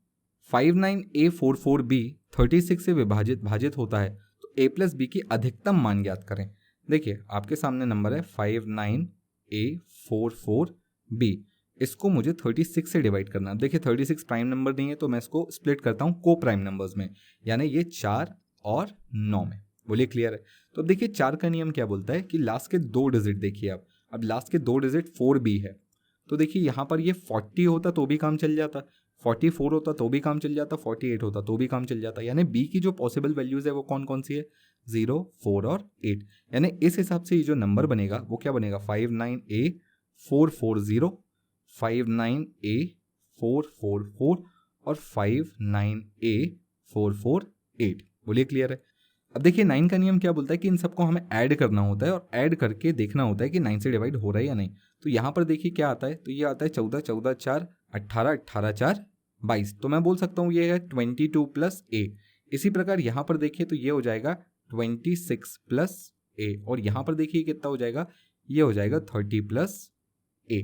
59A44B 36 से विभाजित होता है तो A प्लस बी की अधिकतम मान ज्ञात करें। देखिए आपके सामने नंबर है 59A44B, इसको मुझे 36 से डिवाइड करना है। देखिए 36 प्राइम नंबर नहीं है तो मैं इसको स्प्लिट करता हूँ को प्राइम नंबर्स में, यानी ये 4 और 9 में। बोलिए क्लियर है। तो अब देखिए 4 का नियम क्या बोलता है कि लास्ट के 2 डिजिट देखिए, अब लास्ट के 2 डिजिट 4B है, तो देखिए यहाँ पर ये 40 होता तो भी काम चल जाता, 44 होता तो भी काम चल जाता, 48 होता तो भी काम चल जाता। यानी बी की जो पॉसिबल वैल्यूज है वो कौन कौन सी है, 0, 4 और 8। यानी इस हिसाब से ये जो नंबर बनेगा वो क्या बनेगा, 59A440, 59A444 और 59A448। बोलिए क्लियर है। अब देखिए 9 का नियम क्या बोलता है कि इन सबको हमें ऐड करना होता है और ऐड करके देखना होता है कि 9 से डिवाइड हो रहा है या नहीं। तो यहाँ पर देखिए क्या आता है, तो ये आता है 14, 14 4 18, 18 4 22। तो मैं बोल सकता हूँ ये है 22 प्लस A। इसी प्रकार यहाँ पर देखिए तो ये हो जाएगा 26 प्लस A, और यहाँ पर देखिए कितना हो जाएगा, ये हो जाएगा 30 प्लस A।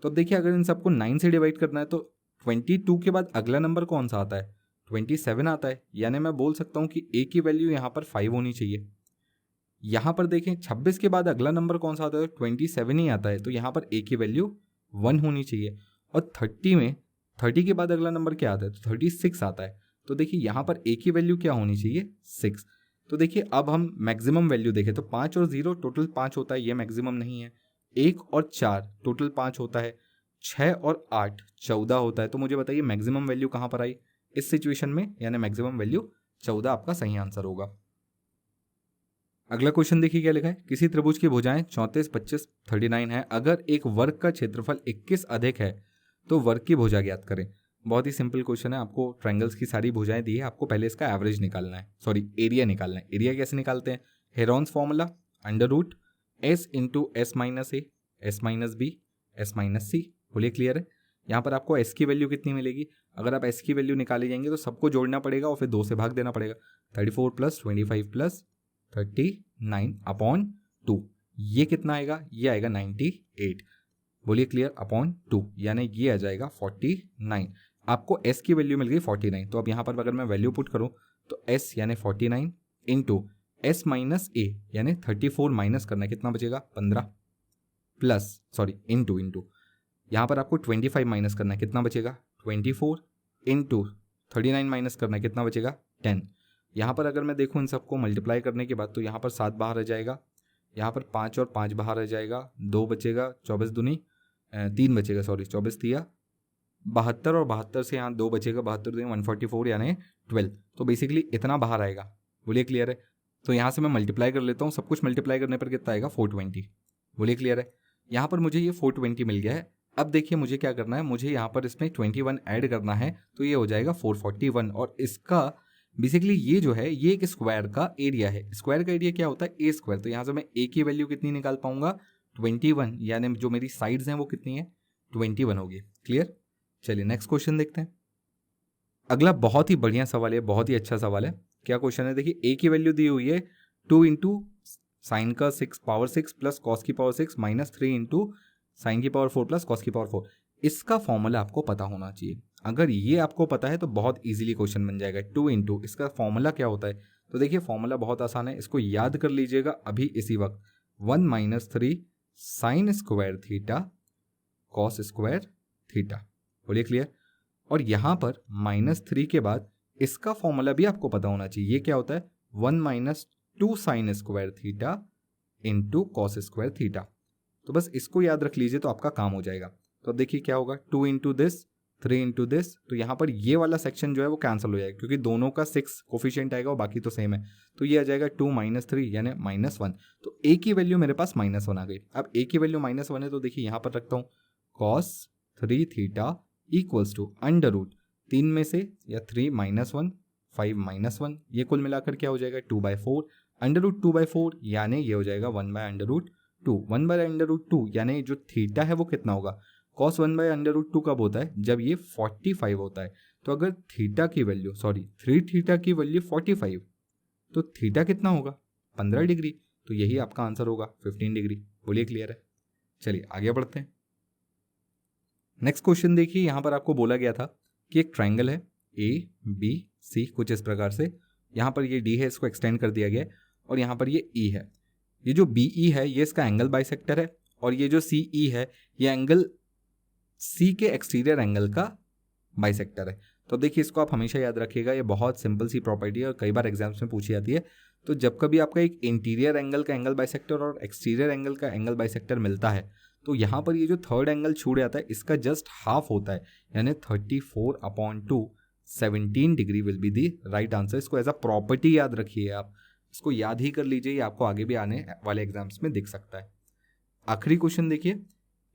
तो अब देखिए अगर इन सबको 9 से डिवाइड करना है तो 22 के बाद अगला नंबर कौन सा आता है, 27 आता है। यानी मैं बोल सकता हूँ कि A की वैल्यू यहाँ पर 5 होनी चाहिए। यहाँ पर देखें 26 के बाद अगला नंबर कौन सा आता है, 27 ही आता है, तो यहाँ पर A की वैल्यू 1 होनी चाहिए। और 30 के बाद अगला नंबर क्या आता है, तो 36 आता है। तो देखिए यहाँ पर A की वैल्यू क्या होनी चाहिए, 6। तो देखिए अब हम मैक्सिमम वैल्यू देखें तो 5 और 0 टोटल 5 होता है, ये मैक्सिमम नहीं है। 1 और 4 टोटल 5 होता है, 6 और 8 14 होता है। तो मुझे बताइए मैक्सिमम वैल्यू कहाँ पर आई इस सिचुएशन में, यानी मैक्सिमम वैल्यू 14 आपका सही आंसर होगा। अगला क्वेश्चन देखिए क्या लिखा है, किसी त्रिभुज की भुजाएं 34, 25, 39 है। अगर एक वर्ग का क्षेत्रफल 21 अधिक है तो वर्ग की भुजा ज्ञात करें। बहुत ही सिंपल क्वेश्चन है, आपको ट्रायंगल्स की सारी भुजाएं दी है, आपको पहले इसका एवरेज निकालना है, सॉरी एरिया निकालना है। एरिया कैसे निकालते हैं, Heron's formula, under root S into S minus A, S minus B, S minus C. बोलिए क्लियर है। यहाँ पर आपको S की वैल्यू कितनी मिलेगी, अगर आप S की वैल्यू निकाले जाएंगे तो सबको जोड़ना पड़ेगा और फिर 2 से भाग देना पड़ेगा। 34 प्लस 25 प्लस 39 अपॉन 2, ये कितना आएगा, ये आएगा 98। बोलिए क्लियर, अपॉन 2, यानी ये आ जाएगा 49। आपको S की वैल्यू मिल गई 49। तो अब यहाँ पर अगर मैं वैल्यू पुट करूँ तो S यानी 49 इंटू S माइनस ए यानी 34 माइनस करना है, कितना बचेगा 15, प्लस सॉरी इंटू यहाँ पर आपको 25 माइनस करना है, कितना बचेगा 24, इंटू 39 माइनस करना है, कितना बचेगा 10। यहाँ पर अगर मैं देखूँ इन सबको मल्टीप्लाई करने के बाद तो यहाँ पर 7 बाहर आ जाएगा, यहाँ पर 5 और 5 बाहर आ जाएगा, 2 बचेगा, 24 दूनी 3 बचेगा, सॉरी 24 दिया 72, और 72 से यहाँ 2 बचेगा, 72 दूनी 144 यानी 12। तो बेसिकली इतना बाहर आएगा। बोलिए क्लियर है। तो यहाँ से मैं मल्टीप्लाई कर लेता हूँ, सब कुछ मल्टीप्लाई करने पर कितना आएगा 420। बोलिए क्लियर है। यहाँ पर मुझे ये 420 मिल गया है। अब देखिए मुझे क्या करना है, मुझे यहाँ पर इसमें 21 ऐड करना है, तो ये हो जाएगा 441। और इसका बेसिकली ये जो है ये एक स्क्वायर का एरिया है। स्क्वायर का एरिया क्या होता है, ए स्क्वायर। तो यहाँ से मैं ए की वैल्यू कितनी निकाल पाऊंगा 21, यानी जो मेरी साइड्स हैं वो कितनी है 21 होगी। क्लियर? चलिए नेक्स्ट क्वेश्चन देखते हैं। अगला बहुत ही बढ़िया सवाल है, बहुत ही अच्छा सवाल है। क्या क्वेश्चन है देखिए, ए की वैल्यू दी हुई है 2 इंटू साइन का 6 पावर 6 प्लस कॉस की पावर 6 माइनस 3 इंटू साइन की पावर 4 प्लस कॉस की पावर 4। इसका फॉर्मूला आपको पता होना चाहिए। अगर ये आपको पता है तो बहुत इजीली क्वेश्चन बन जाएगा। 2 इंटू इसका फॉर्मूला क्या होता है, तो देखिए फॉर्मूला बहुत आसान है, इसको याद कर लीजिएगा अभी इसी वक्त। 1 minus 3 sign square theta cos square theta. बोलिए क्लियर? और यहाँ पर -3 के बाद इसका फॉर्मूला भी आपको पता होना चाहिए। ये क्या होता है, 1 minus 2 sign square theta into cos square theta. तो बस इसको याद रख लीजिए तो आपका काम हो जाएगा। तो अब देखिए क्या होगा, 2 इंटू दिस 3 इंटू दिस, तो यहाँ पर ये वाला सेक्शन जो है वो कैंसिल हो जाएगा क्योंकि दोनों का 6 कोफिशिएंट आएगा और बाकी तो सेम है। तो ये आ जाएगा 2 माइनस 3 यानी -1। तो ए की वैल्यू मेरे पास -1 आ गई। अब ए की वैल्यू -1 है तो देखिए यहाँ पर रखता हूँ cos 3 theta equals to under root 3 में से या 3 -1 5 -1, ये कुल मिलाकर क्या हो जाएगा 2/4 अंडर रूट 2/4 यानी ये हो जाएगा 1/√2। 1/√2 यानी जो थीटा है वो कितना होगा, कॉस 1/√2 कब होता है, जब ये 45 होता है। तो अगर थीटा की वैल्यू 3 थीटा की वैल्यू 45 तो थीटा कितना होगा 15 डिग्री। तो यही आपका आंसर होगा 15 डिग्री। बोलिए क्लियर है? चलिए आगे बढ़ते हैं। नेक्स्ट क्वेश्चन देखिए, यहाँ पर आपको बोला गया था कि एक ट्राइंगल है ABC कुछ इस प्रकार से, यहाँ पर ये D है, इसको एक्सटेंड कर दिया गया है और यहाँ पर ये E है। ये जो BE है ये इसका एंगल बाइसेक्टर है और ये जो CE है ये एंगल C के एक्सटीरियर एंगल का बाइसेक्टर है। तो देखिए इसको आप हमेशा याद रखिएगा, ये बहुत सिंपल सी प्रॉपर्टी है और कई बार एग्जाम्स में पूछी जाती है। तो जब कभी आपका एक इंटीरियर एंगल का एंगल बाइसेक्टर और एक्सटीरियर एंगल का एंगल बाइसेक्टर मिलता है तो यहाँ पर ये जो थर्ड एंगल छूट जाता है इसका जस्ट हाफ होता है, यानी 34/2 17 degree will be the right answer. इसको एज अ प्रॉपर्टी याद रखिए, आप इसको याद ही कर लीजिए, ये आपको आगे भी आने वाले एग्जाम्स में दिख सकता है। आखिरी क्वेश्चन देखिए,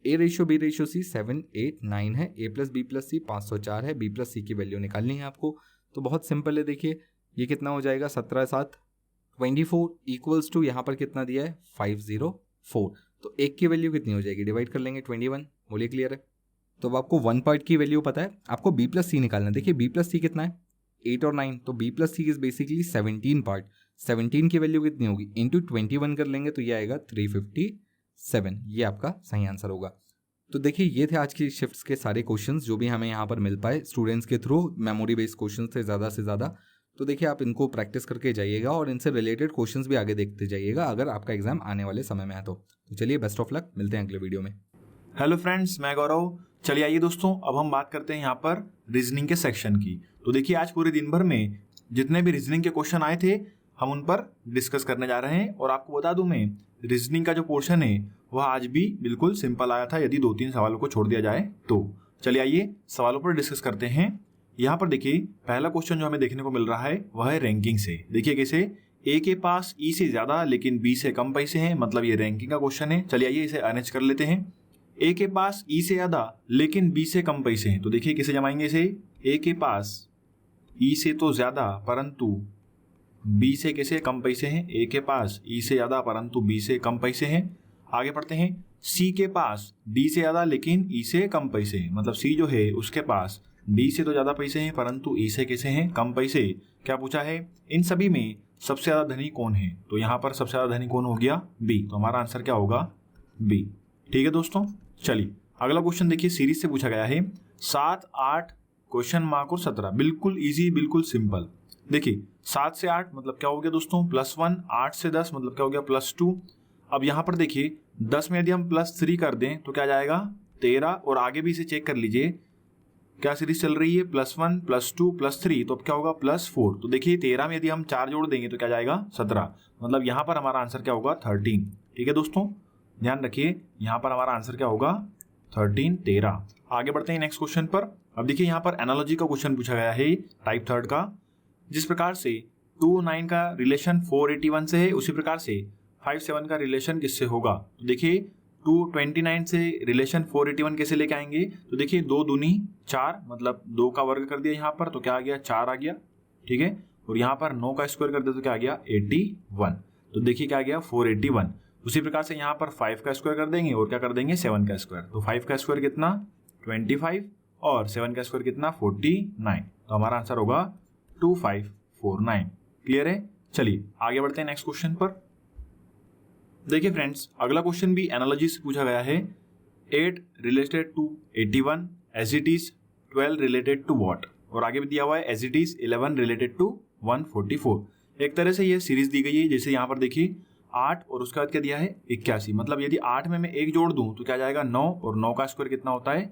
A/B/C 7 8 9 है, A+B+C 504 है, B+C की वैल्यू निकालनी है आपको। तो बहुत सिंपल है, देखिए ये कितना हो जाएगा 17 7 24 इक्वल्स टू यहाँ पर कितना दिया है 504। तो एक की वैल्यू कितनी हो जाएगी, डिवाइड कर लेंगे 21। बोलिए क्लियर है? तो अब आपको 1 पार्ट की वैल्यू पता है, आपको B+C निकालना है। देखिए B+C कितना है 8 और 9, तो B+C इज बेसिकली 17 पार्ट। 17 की वैल्यू कितनी होगी इंटू 21 कर लेंगे तो ये आएगा 357। ये आपका सही आंसर होगा। तो देखिए ये थे आज की शिफ्ट्स के सारे क्वेश्चंस जो भी हमें यहाँ पर मिल पाए स्टूडेंट्स के थ्रू। मेमोरी बेस्ड क्वेश्चंस थे ज़्यादा से ज़्यादा। तो देखिए आप इनको प्रैक्टिस करके जाइएगा और इनसे रिलेटेड क्वेश्चंस भी आगे देखते जाइएगा अगर आपका एग्जाम आने वाले समय में है तो चलिए बेस्ट ऑफ लक, मिलते हैं अगले वीडियो में। हेलो फ्रेंड्स, मैं गौरव। चलिए आइए दोस्तों, अब हम बात करते हैं यहाँ पर रीजनिंग के सेक्शन की। तो देखिए आज पूरे दिन भर में जितने भी रीजनिंग के क्वेश्चन आए थे हम उन पर डिस्कस करने जा रहे हैं। और आपको बता दूं मैं, रीजनिंग का जो पोर्शन है वह आज भी बिल्कुल सिंपल आया था यदि 2-3 सवालों को छोड़ दिया जाए तो। चलिए आइए सवालों पर डिस्कस करते हैं। यहाँ पर देखिए पहला क्वेश्चन जो हमें देखने को मिल रहा है वह है रैंकिंग से। देखिए कैसे, ए के पास ई से ज्यादा लेकिन बी से कम पैसे हैं, मतलब ये रैंकिंग का क्वेश्चन है। चलिए आइए इसे अरेंज कर लेते हैं। ए के पास ई से ज्यादा लेकिन बी से कम पैसे हैं, तो देखिए कैसे जमाएंगे इसे। ए के पास ई से तो ज्यादा परंतु बी से कैसे कम पैसे हैं, ए के पास ई से ज्यादा परंतु बी से कम पैसे हैं। आगे पढ़ते हैं, सी के पास डी से ज्यादा लेकिन ई से कम पैसे हैं, मतलब सी जो है उसके पास डी से तो ज्यादा पैसे हैं परंतु ई से कैसे हैं कम पैसे। क्या पूछा है, इन सभी में सबसे ज्यादा धनी कौन है, तो यहाँ पर सबसे ज्यादा धनी कौन हो गया बी, तो हमारा आंसर क्या होगा बी। ठीक है दोस्तों, चलिए अगला क्वेश्चन देखिए, सीरीज से पूछा गया है 7 8 क्वेश्चन मार्क और 17। बिल्कुल इजी, बिल्कुल सिंपल। देखिए 7 से 8 मतलब क्या हो गया दोस्तों +1, 8 से 10 मतलब क्या हो गया +2। अब यहाँ पर देखिए 10 में यदि हम +3 कर दें तो क्या जाएगा 13, और आगे भी इसे चेक कर लीजिए क्या सीरीज चल रही है +1 +2 +3, तो अब क्या होगा +4। तो देखिए 13 में यदि हम 4 जोड़ देंगे तो क्या जाएगा 17, मतलब यहाँ पर हमारा आंसर क्या होगा 13। ठीक है दोस्तों, ध्यान रखिए यहाँ पर हमारा आंसर क्या होगा 13। आगे बढ़ते हैं नेक्स्ट क्वेश्चन पर। अब देखिए यहाँ पर एनालॉजी का क्वेश्चन पूछा गया है टाइप 3 का। जिस प्रकार से 2 9 का रिलेशन 481 से है उसी प्रकार से 5 7 का रिलेशन किससे होगा। तो देखिए 229 से रिलेशन 481 कैसे लेके आएंगे, तो देखिए 2 दूनी 4, मतलब 2 का वर्ग कर दिया यहाँ पर तो क्या आ गया 4 आ गया। ठीक है, और यहाँ पर 9 का स्क्वायर कर दिया तो क्या आ गया 81, तो देखिए क्या आ गया 481। उसी प्रकार से यहाँ पर 5 का स्क्वायर कर देंगे और क्या कर देंगे 7 का स्क्वायर। तो 5 का स्क्वायर कितना 25 और 7 का स्क्वायर कितना 49। तो हमारा आंसर होगा 2549। क्लियर है। चलिए आगे बढ़ते हैं नेक्स्ट क्वेश्चन पर। देखिए फ्रेंड्स, अगला क्वेश्चन भी एनालॉजी से पूछा गया है। 8 related to 81 as it is 12 related to what, और आगे भी दिया हुआ है as it is 11 related to 144। एक तरह से ये सीरीज दी गई है। जैसे यहाँ पर देखिए 8 और उसके बाद क्या दिया है 81, मतलब यदि 8 में मैं 1 जोड़ दूं तो क्या जाएगा 9, और 9 का स्क्वायर कितना होता है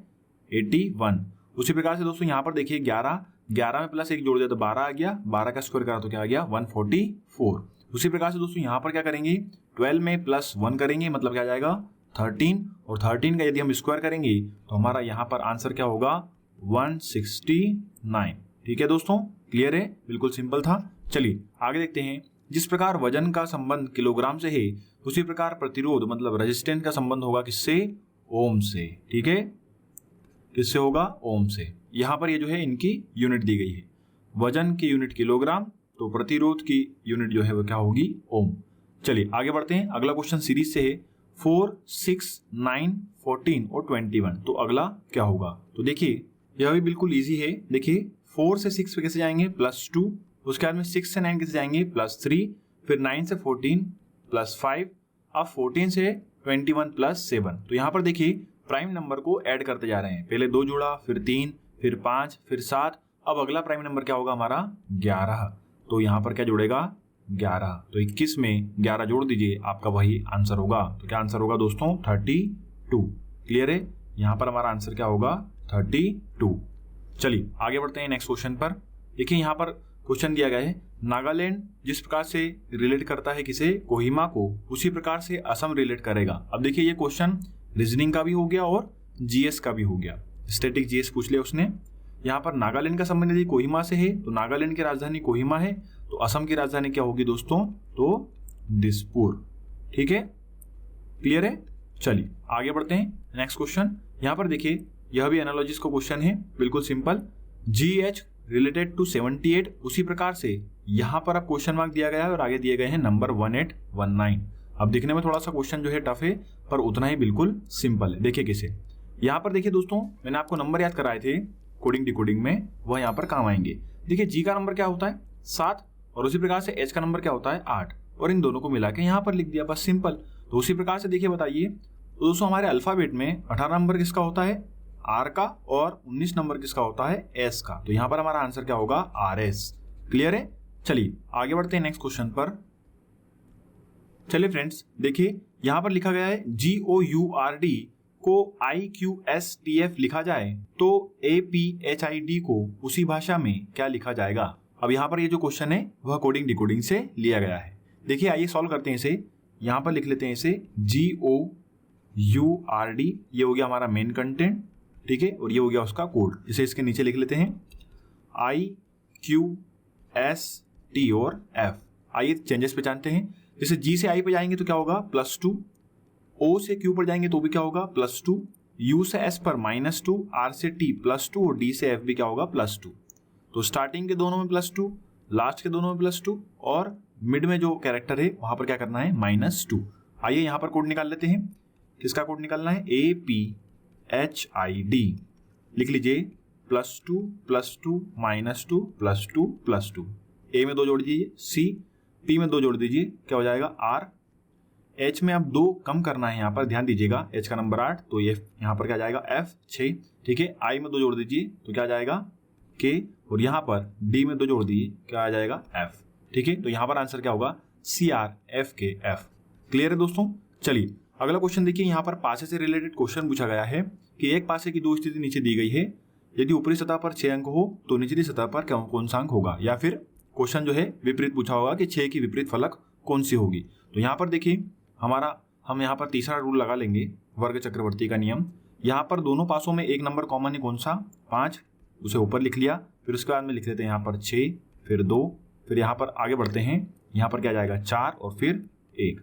81। उसी प्रकार से दोस्तों यहाँ पर देखिए 11 में प्लस 1 जोड़ दिया तो 12 आ गया, 12 का स्क्वायर करा तो क्या आ गया 144। उसी प्रकार से दोस्तों यहाँ पर क्या करेंगे 12 में प्लस 1 करेंगे, मतलब क्या जाएगा 13, और 13 का यदि हम स्क्वायर करेंगे तो हमारा यहाँ पर आंसर क्या होगा 169। ठीक है दोस्तों, क्लियर है, बिल्कुल सिंपल था। चलिए आगे देखते हैं। जिस प्रकार वजन का संबंध किलोग्राम से है उसी प्रकार प्रतिरोध मतलब रेजिस्टेंस का संबंध होगा किससे, ओम से। ठीक है, किससे होगा, ओम से। यहाँ पर ये जो है इनकी यूनिट दी गई है, वजन की यूनिट किलोग्राम, तो प्रतिरोध की यूनिट जो है वो क्या होगी, ओम। चलिए आगे बढ़ते हैं। अगला क्वेश्चन सीरीज से है 4, 6, 9, 14 और 21। तो अगला क्या होगा, तो देखिए यह भी बिल्कुल इजी है। देखिए 4 से 6 पे कैसे जाएंगे +2, उसके बाद में 6 से 9 कैसे जाएंगे +3, फिर 9 से 14 +5, अब 14 से 21 +7। तो यहाँ पर देखिए प्राइम नंबर को ऐड करते जा रहे हैं। पहले 2 जोड़ा, फिर 3, फिर 5, फिर 7। अब अगला प्राइम नंबर क्या होगा हमारा 11। तो यहाँ पर क्या जुड़ेगा 11। तो 21 में 11 जोड़ दीजिए, आपका वही आंसर होगा। तो क्या आंसर होगा दोस्तों 32। क्लियर है, यहाँ पर हमारा आंसर क्या होगा 32। चलिए आगे बढ़ते हैं नेक्स्ट क्वेश्चन पर। देखिए यहाँ पर क्वेश्चन दिया गया है, नागालैंड जिस प्रकार से रिलेट करता है किसे, कोहिमा को, उसी प्रकार से असम रिलेट करेगा। अब देखिए ये क्वेश्चन रीजनिंग का भी हो गया और जीएस का भी हो गया, स्टैटिक जीएस पूछ लिया उसने। यहाँ पर नागालैंड का संबंध यदि कोहिमा से है तो नागालैंड की राजधानी कोहिमा है, तो असम की राजधानी क्या होगी दोस्तों, तो दिसपुर। ठीक है, क्लियर है। चलिए आगे बढ़ते हैं नेक्स्ट क्वेश्चन। यहाँ पर देखिए यह भी एनालॉजिस का क्वेश्चन है, बिल्कुल सिंपल। GH रिलेटेड टू 78, उसी प्रकार से यहाँ पर अब क्वेश्चन मार्क दिया गया है और आगे दिए गए हैं नंबर 1819। अब देखने में थोड़ा सा क्वेश्चन जो है टफ है, पर उतना ही बिल्कुल सिंपल है। देखिए कैसे, यहाँ पर देखिए दोस्तों मैंने आपको नंबर याद कराए थे कोडिंग डिकोडिंग में, वह यहाँ पर काम आएंगे। देखिए G का नंबर क्या होता है 7, और उसी प्रकार से H का नंबर क्या होता है 8, और इन दोनों को मिला के यहाँ पर लिख दिया, बस सिंपल। तो उसी प्रकार से देखिए बताइए, तो दोस्तों हमारे अल्फाबेट में 18 नंबर किसका होता है R का, और 19 नंबर किसका होता है S का। तो यहाँ पर हमारा आंसर क्या होगा RS। क्लियर है। चलिए आगे बढ़ते हैं नेक्स्ट क्वेश्चन पर। चलिए फ्रेंड्स देखिए यहाँ पर लिखा गया है GOURD को IQSTF लिखा जाए तो APHID को उसी भाषा में क्या लिखा जाएगा। अब यहाँ पर ये जो क्वेश्चन है वह कोडिंग डिकोडिंग से लिया गया है। देखिए आइए सॉल्व करते हैं इसे। यहाँ पर लिख लेते हैं इसे GOURD, ये हो गया हमारा मेन कंटेंट, ठीक है, और ये हो गया उसका कोड। इसे इसके नीचे लिख लेते हैं IQST और F। आइए चेंजेस पहचानते हैं। जैसे G से I पे जाएंगे तो क्या होगा +2, O से Q पर जाएंगे तो भी क्या होगा +2, U से S पर -2, R से T +2 और D से F भी क्या होगा +2। तो स्टार्टिंग के दोनों में +2, लास्ट के दोनों में +2, और मिड में जो कैरेक्टर है वहां पर क्या करना है -2। आइए यहाँ पर कोड निकाल लेते हैं। किसका कोड निकालना है APHID। लिख लीजिए +2 +2 -2 +2 +2। A में 2 जोड़ दीजिए C, P में 2 जोड़ दीजिए, क्या हो जाएगा R। H में अब 2 कम करना है, यहाँ पर ध्यान दीजिएगा, H का नंबर 8, तो ये यहाँ पर क्या जाएगा F 6, ठीक है। I में 2 जोड़ दीजिए तो क्या आ जाएगा K, और यहाँ पर D में 2 जोड़ दीजिए, क्या आ जाएगा F, ठीक है। तो यहाँ पर आंसर क्या होगा CRFKF। क्लियर है दोस्तों। चलिए अगला क्वेश्चन देखिए। यहाँ पर पासे से रिलेटेड क्वेश्चन पूछा गया है कि एक पासे की 2 स्थिति नीचे दी गई है, यदि ऊपरी सतह पर 6 अंक हो तो निचली सतह पर कौन सा अंक होगा, या फिर क्वेश्चन जो है विपरीत पूछा होगा कि 6 की विपरीत फलक कौन सी होगी। तो यहाँ पर देखिए हम यहाँ पर तीसरा रूल लगा लेंगे, वर्ग चक्रवर्ती का नियम। यहाँ पर दोनों पासों में एक नंबर कॉमन है, कौन सा 5, उसे ऊपर लिख लिया। फिर उसके बाद में लिख लेते हैं यहाँ पर 6, फिर 2, फिर यहाँ पर आगे बढ़ते हैं, यहाँ पर क्या जाएगा 4 और फिर 1।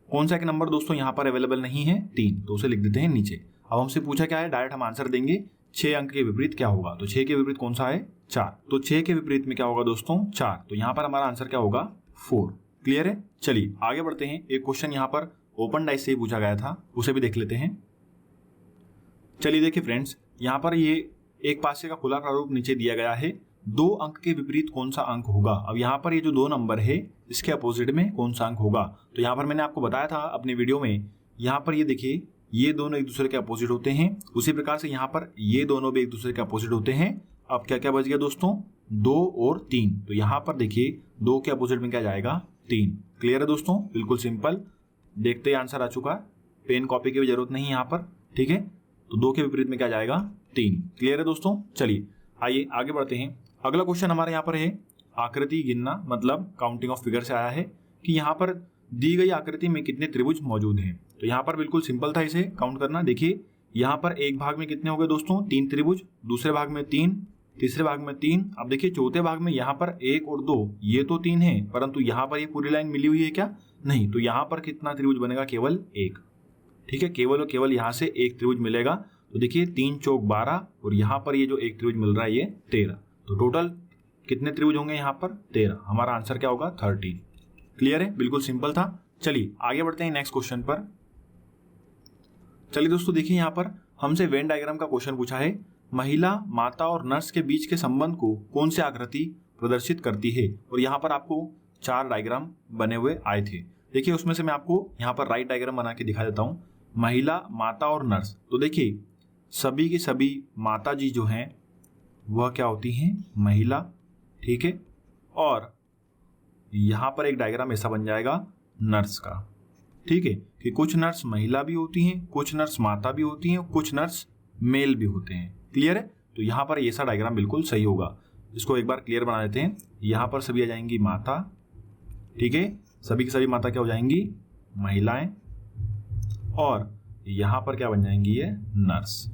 कौन सा एक नंबर दोस्तों यहाँ पर अवेलेबल नहीं है 3, तो उसे लिख देते हैं नीचे। अब हमसे पूछा क्या है, डायरेक्ट हम आंसर देंगे 6 अंक के विपरीत क्या होगा। तो 6 के विपरीत कौन सा है 4, तो 6 के विपरीत में क्या होगा दोस्तों 4, तो यहाँ पर हमारा आंसर क्या होगा 4। क्लियर है। चलिए आगे बढ़ते हैं। एक क्वेश्चन यहाँ पर ओपन डाइस से ही पूछा गया था, उसे भी देख लेते हैं। चलिए देखिए फ्रेंड्स, यहाँ पर ये एक पासे का खुला प्रारूप नीचे दिया गया है, 2 अंक के विपरीत कौन सा अंक होगा। अब यहाँ पर ये जो 2 नंबर है इसके अपोजिट में कौन सा अंक होगा। तो यहाँ पर मैंने आपको बताया था अपनी वीडियो में, यहाँ पर ये देखिए ये दोनों एक दूसरे के अपोजिट होते हैं, उसी प्रकार से यहाँ पर ये दोनों भी एक दूसरे के अपोजिट होते हैं। अब क्या क्या बच गया दोस्तों, 2 और 3। तो यहाँ पर देखिए 2 के अपोजिट में क्या जाएगा, 3। क्लियर है दोस्तों, बिल्कुल सिंपल, देखते ही आंसर आ चुका है, पेन कॉपी की भी जरूरत नहीं यहाँ पर, ठीक है। तो 2 के विपरीत में क्या जाएगा, 3। क्लियर है दोस्तों। चलिए आइए आगे बढ़ते हैं। अगला क्वेश्चन हमारे यहाँ पर है आकृति गिनना, मतलब काउंटिंग ऑफ फिगर से आया है कि यहाँ पर दी गई आकृति में कितने त्रिभुज मौजूद हैं। तो यहाँ पर बिल्कुल सिंपल था इसे काउंट करना। देखिए यहाँ पर एक भाग में कितने हो गए दोस्तों, 3 त्रिभुज, दूसरे भाग में 3, तीसरे भाग में 3। अब देखिए चौथे भाग में यहाँ पर 1 और 2, ये तो 3 है, परंतु यहाँ पर ये पूरी लाइन मिली हुई है क्या, नहीं। तो यहाँ पर कितना त्रिभुज बनेगा, केवल 1, ठीक है। केवल और केवल यहाँ से 1 त्रिभुज मिलेगा। तो देखिए 3 चौक 12 और यहाँ पर ये जो 1 त्रिभुज मिल रहा है ये 13। तो टोटल कितने त्रिभुज होंगे यहाँ पर, 13। हमारा आंसर क्या होगा, 13। क्लियर है, बिल्कुल सिंपल था। चलिए आगे बढ़ते हैं नेक्स्ट क्वेश्चन पर। चलिए दोस्तों देखिए यहाँ पर हमसे वेन डायग्राम का क्वेश्चन पूछा है, महिला, माता और नर्स के बीच के संबंध को कौन सी आकृति प्रदर्शित करती है। और यहाँ पर आपको 4 डायग्राम बने हुए आए थे। देखिए उसमें से मैं आपको यहाँ पर राइट डायग्राम बना के दिखा देता हूँ। महिला, माता और नर्स, तो देखिए सभी की सभी माता जी जो हैं वह क्या होती हैं, महिला, ठीक है। और यहाँ पर एक डायग्राम ऐसा बन जाएगा नर्स का, ठीक है, कि कुछ नर्स महिला भी होती हैं, कुछ नर्स माता भी होती हैं, कुछ नर्स मेल भी होते हैं। क्लियर है, तो यहाँ पर ऐसा डायग्राम बिल्कुल सही होगा। इसको एक बार क्लियर बना देते हैं। यहाँ पर सभी आ जाएंगी माता, ठीक है, सभी की सभी माता क्या हो जाएंगी, महिलाएं, और यहाँ पर क्या बन जाएंगी, ये नर्स।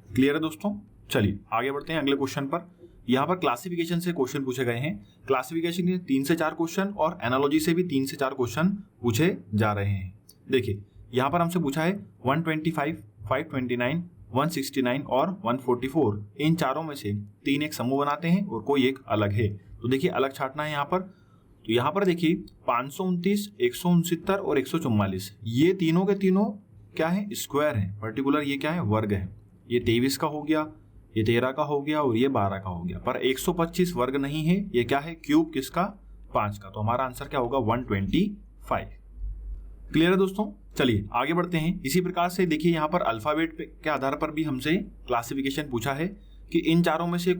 क्लियर है दोस्तों। चलिए आगे बढ़ते हैं अगले क्वेश्चन पर। यहाँ पर क्लासिफिकेशन से क्वेश्चन पूछे गए हैं। क्लासिफिकेशन के 3 से 4 क्वेश्चन और एनालॉजी से भी 3 से 4 क्वेश्चन पूछे जा रहे हैं। देखिए यहाँ पर हमसे पूछा है 125, 529, 169 और 144, इन चारों में से 3 एक समूह बनाते हैं और कोई एक अलग है। तो देखिए अलग छाटना है यहाँ पर। तो यहाँ पर देखिए 529, 169 और 144, ये तीनों के तीनों क्या है, स्क्वायर है, पर्टिकुलर ये क्या है, वर्ग है। ये 23 का हो गया, ये 13 का हो गया और ये 12 का हो गया। पर 125 वर्ग नहीं है, ये क्या है, क्यूब किसका, 5 का। तो हमारा आंसर क्या होगा, 125। क्लियर है दोस्तों। चलिए आगे बढ़ते हैं। इसी प्रकार से देखिए यहाँ पर अल्फाबेट के आधार पर भी हमसे क्लासिफिकेशन पूछा है कि इन चारों में से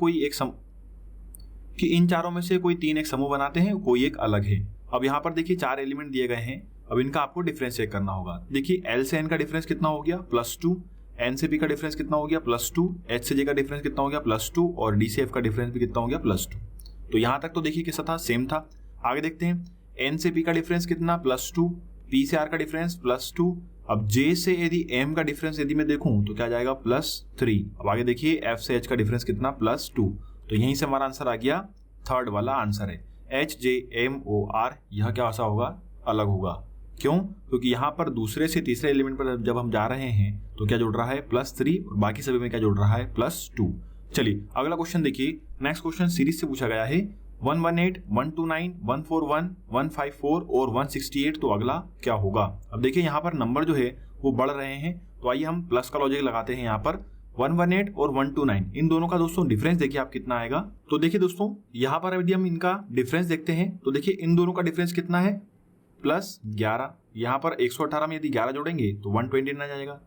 कोई 3 एक समूह बनाते हैं, कोई एक अलग है। अब यहाँ पर देखिए 4 एलिमेंट दिए गए हैं। अब इनका आपको डिफरेंस चेक करना होगा। देखिए एल से एन का डिफरेंस कितना हो गया, +2, एन से पी का डिफरेंस कितना हो गया, +2, एच से जे का डिफरेंस कितना हो गया, +2, और डी से एफ का डिफरेंस भी कितना हो गया, +2। तो यहाँ तक तो देखिए कैसा था, सेम था। आगे देखते हैं, एन से पी का डिफरेंस कितना, +2, पी से आर का डिफरेंस +2। अब जे से यदि एम का डिफरेंस यदि मैं देखूं तो क्या जाएगा, +3। अब आगे देखिए एफ से एच का डिफरेंस कितना, +2। तो यहीं से हमारा आंसर आ गया, थर्ड वाला आंसर है, HJMOR। यह क्या ऐसा होगा, अलग होगा। क्यों, क्योंकि यहाँ पर दूसरे से तीसरे एलिमेंट पर जब हम जा रहे हैं तो क्या जुड़ रहा है, +3, और बाकी सभी में क्या जुड़ रहा है, +2। चलिए अगला क्वेश्चन देखिए। नेक्स्ट क्वेश्चन सीरीज से पूछा गया है, 118, 129, 141, 154 और 168। तो अगला क्या होगा। अब देखिए यहाँ पर नंबर जो है वो बढ़ रहे हैं, तो आइए हम प्लस का लॉजिक लगाते हैं। यहाँ पर 118 और 129, इन दोनों का दोस्तों डिफरेंस देखिए आप कितना आएगा। तो देखिए दोस्तों यहाँ पर यदि हम इनका डिफरेंस देखते हैं तो देखिए इन दोनों का डिफरेंस कितना है, +11। यहाँ पर 118 में यदि 11 जोड़ेंगे तो 129 आ जाएगा।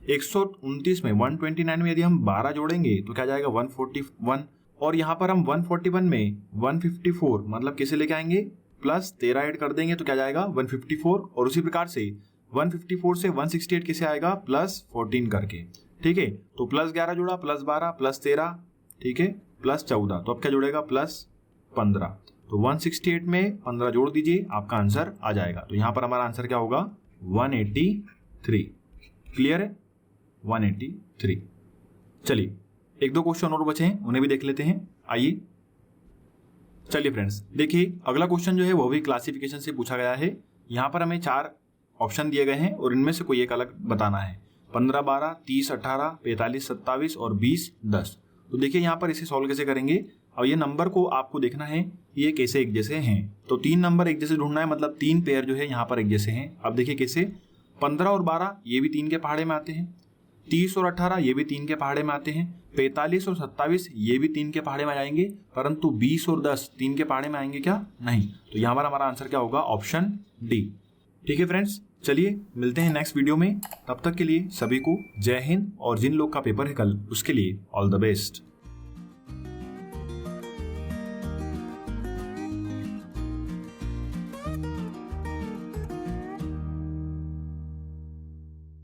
129 में 129 में यदि हम 12 जोड़ेंगे तो क्या जाएगा, 141। और यहाँ पर हम 141 में 154 मतलब किसे लेके आएंगे, +13 ऐड कर देंगे तो क्या जाएगा, 154। और उसी प्रकार से 154 से 168 किसे आएगा, +14 करके, ठीक है। तो +11 जोड़ा, +12, +13, ठीक है, +14। तो अब क्या जुड़ेगा, +15। तो 168 में 15 जोड़ दीजिए, आपका आंसर आ जाएगा। तो यहाँ पर हमारा आंसर क्या होगा, 183। क्लियर है, 183। चलिए एक दो क्वेश्चन और बचे हैं, उन्हें भी देख लेते हैं। आइए चलिए फ्रेंड्स देखिए अगला क्वेश्चन जो है वो भी क्लासिफिकेशन से पूछा गया है। यहाँ पर हमें 4 ऑप्शन दिए गए हैं और इनमें से कोई एक अलग बताना है। 15, 12, 30, 18, 45, 27 और 20, 10। तो देखिए यहाँ पर इसे सॉल्व कैसे करेंगे। और ये नंबर को आपको देखना है ये कैसे एक जैसे हैं। तो 3 नंबर एक जैसे ढूंढना है, मतलब 3 पेयर जो है यहाँ पर एक जैसे हैं। अब देखिए कैसे, 15 और 12 ये भी 3 के पहाड़े में आते हैं, 30 और 18 ये भी 3 के पहाड़े में आते हैं, 45 और 27 ये भी 3 के पहाड़े में आ जाएंगे, परंतु 20 और 10 3 के पहाड़े में आएंगे क्या? नहीं। तो यहाँ पर हमारा आंसर क्या होगा? Option D. ठीक है फ्रेंड्स, चलिए मिलते हैं नेक्स्ट वीडियो में। तब तक के लिए सभी को जय हिंद, और जिन लोग का पेपर है कल उसके लिए ऑल द बेस्ट।